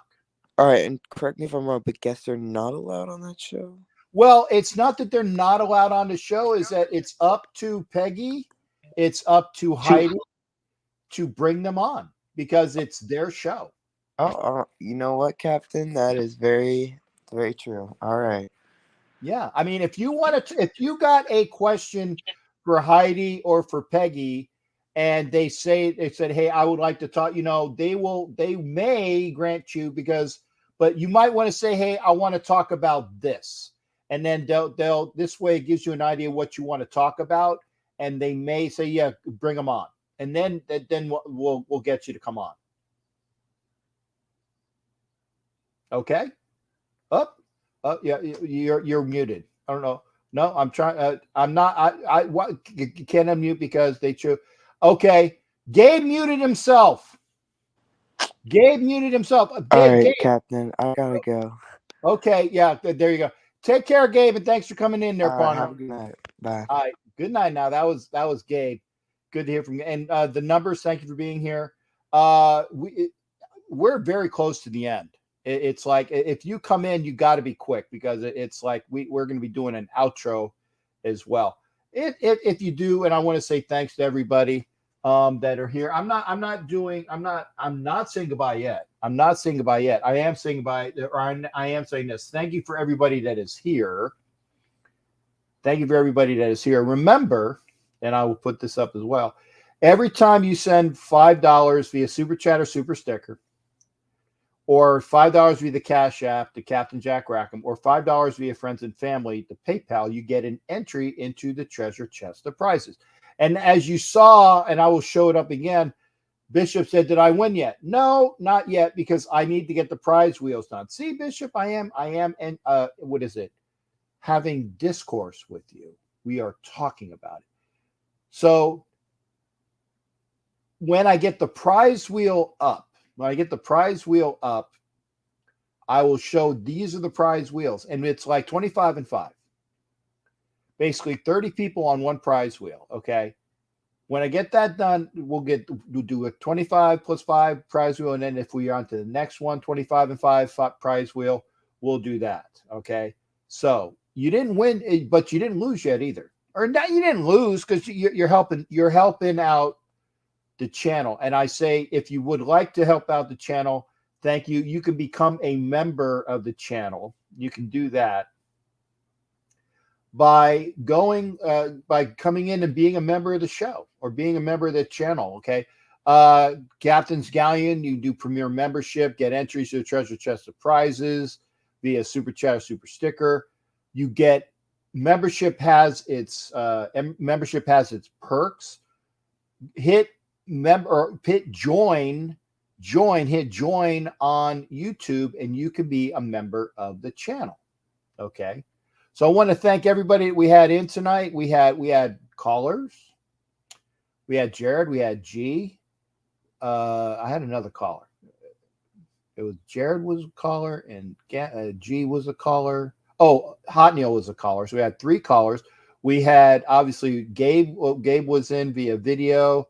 All right, and correct me if I'm wrong, but guests are not allowed on that show. Well, it's not that they're not allowed on the show, is that it's up to Peggy, it's up to Heidi to bring them on because it's their show. You know what, Captain? That is very, very true. All right. Yeah. I mean, if if you got a question for Heidi or for Peggy, and they said, hey, I would like to talk, they may grant you but you might want to say, hey, I want to talk about this. And then this way it gives you an idea what you want to talk about. And they may say, yeah, bring them on. And then we'll get you to come on. Okay. Up. Yeah, you're muted. I don't know. No, I'm trying. I'm not. Can't unmute because they chose. Okay, Gabe muted himself. Gabe muted himself. All right, Gabe. Captain. I gotta go. Okay, yeah, there you go. Take care, Gabe, and thanks for coming in there, partner. Have a good night. Bye. All right, good night. Now that was Gabe. Good to hear from you. And the numbers. Thank you for being here. We're very close to the end. It's like if you come in, you got to be quick because it's like we're going to be doing an outro as well. If you do, and I want to say thanks to everybody that are here. I'm not saying goodbye yet. I'm not saying goodbye yet. I am saying goodbye, or I am saying this. Thank you for everybody that is here. Thank you for everybody that is here. Remember, and I will put this up as well. Every time you send $5 via Super Chat or Super Sticker, or $5 via the Cash App to Captain Jack Rackham, or $5 via Friends and Family to PayPal, you get an entry into the treasure chest of prizes. And as you saw, and I will show it up again, Bishop said, did I win yet? No, not yet, because I need to get the prize wheels done. See, Bishop, I am, and what is it? Having discourse with you. We are talking about it. So when I get the prize wheel up, I will show these are the prize wheels. And it's like 25 and 5. Basically 30 people on one prize wheel. Okay. When I get that done, we'll do a 25 plus 5 prize wheel. And then if we are on to the next one, 25 and 5 prize wheel, we'll do that. Okay. So you didn't win, but you didn't lose yet either. Or not, you didn't lose because you're helping out the channel. And I say, if you would like to help out the channel, thank you. You can become a member of the channel. You can do that by coming in and being a member of the show or being a member of the channel. Okay. Captain's Galleon, you do premier membership, get entries to the treasure chest of prizes via Super Chat or Super Sticker. You get membership has its perks. Hit join on YouTube and you can be a member of the channel. Okay. So I want to thank everybody we had in tonight. We had callers. We had Jared, we had G. I had another caller. It was Jared was a caller and G was a caller. Oh, Hot Neil was a caller. So we had 3 callers. We had obviously Gabe. Well, Gabe was in via video.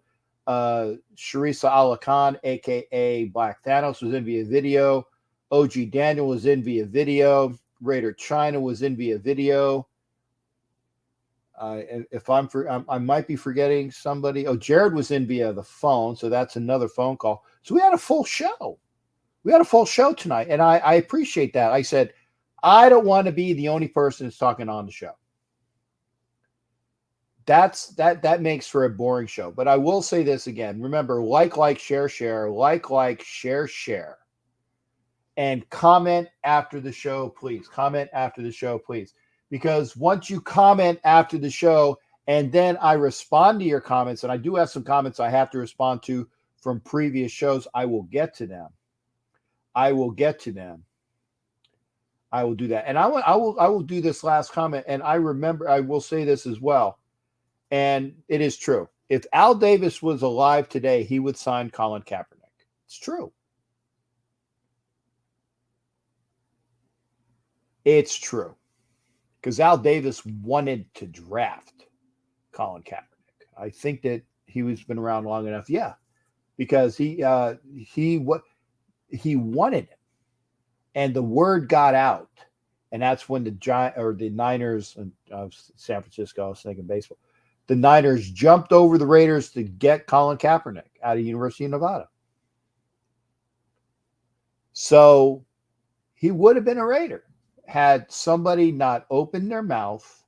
Sharisa Alakan, aka Black Thanos, was in via video. OG Daniel was in via video. Raider China was in via video. If I might be forgetting somebody. Oh, Jared was in via the phone, so that's another phone call. So we had a full show. We had a full show tonight, and I appreciate that. I said, I don't want to be the only person that's talking on the show. That makes for a boring show. But I will say this again. Remember, like, share, share. And comment after the show, please. Comment after the show, please. Because once you comment after the show, and then I respond to your comments, and I do have some comments I have to respond to from previous shows, I will get to them. I will do that. And I will do this last comment. And I will say this as well. And it is true. If Al Davis was alive today, he would sign Colin Kaepernick. It's true. It's true. Because Al Davis wanted to draft Colin Kaepernick. I think that he was been around long enough. Yeah, because he wanted him, and the word got out, and that's when the Niners of San Francisco. I was thinking baseball. The Niners jumped over the Raiders to get Colin Kaepernick out of University of Nevada. So he would have been a Raider had somebody not opened their mouth.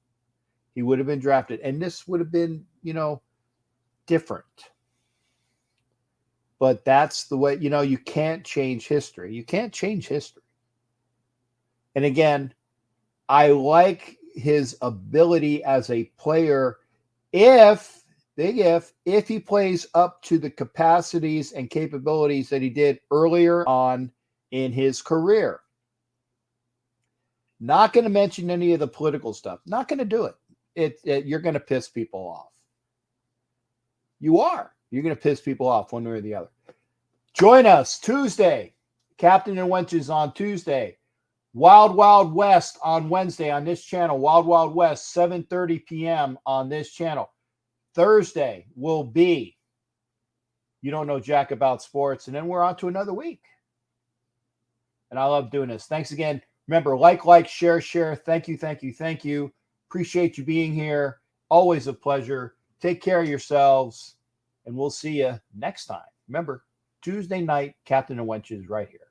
He would have been drafted, and this would have been, different. But that's the way, you can't change history. You can't change history. And again, I like his ability as a player if he plays up to the capacities and capabilities that he did earlier on in his career. Not going to mention any of the political stuff. Not going to do it. You're going to piss people off. You are. You're going to piss people off one way or the other. Join us Tuesday. Captain and Wenches on Tuesday. Wild Wild West on Wednesday on this channel. Wild Wild West, 7:30 p.m. on this channel. Thursday will be You Don't Know Jack About Sports. And then we're on to another week. And I love doing this. Thanks again. Remember, like, share. Thank you. Appreciate you being here. Always a pleasure. Take care of yourselves. And we'll see you next time. Remember, Tuesday night, Captain and Wenches right here.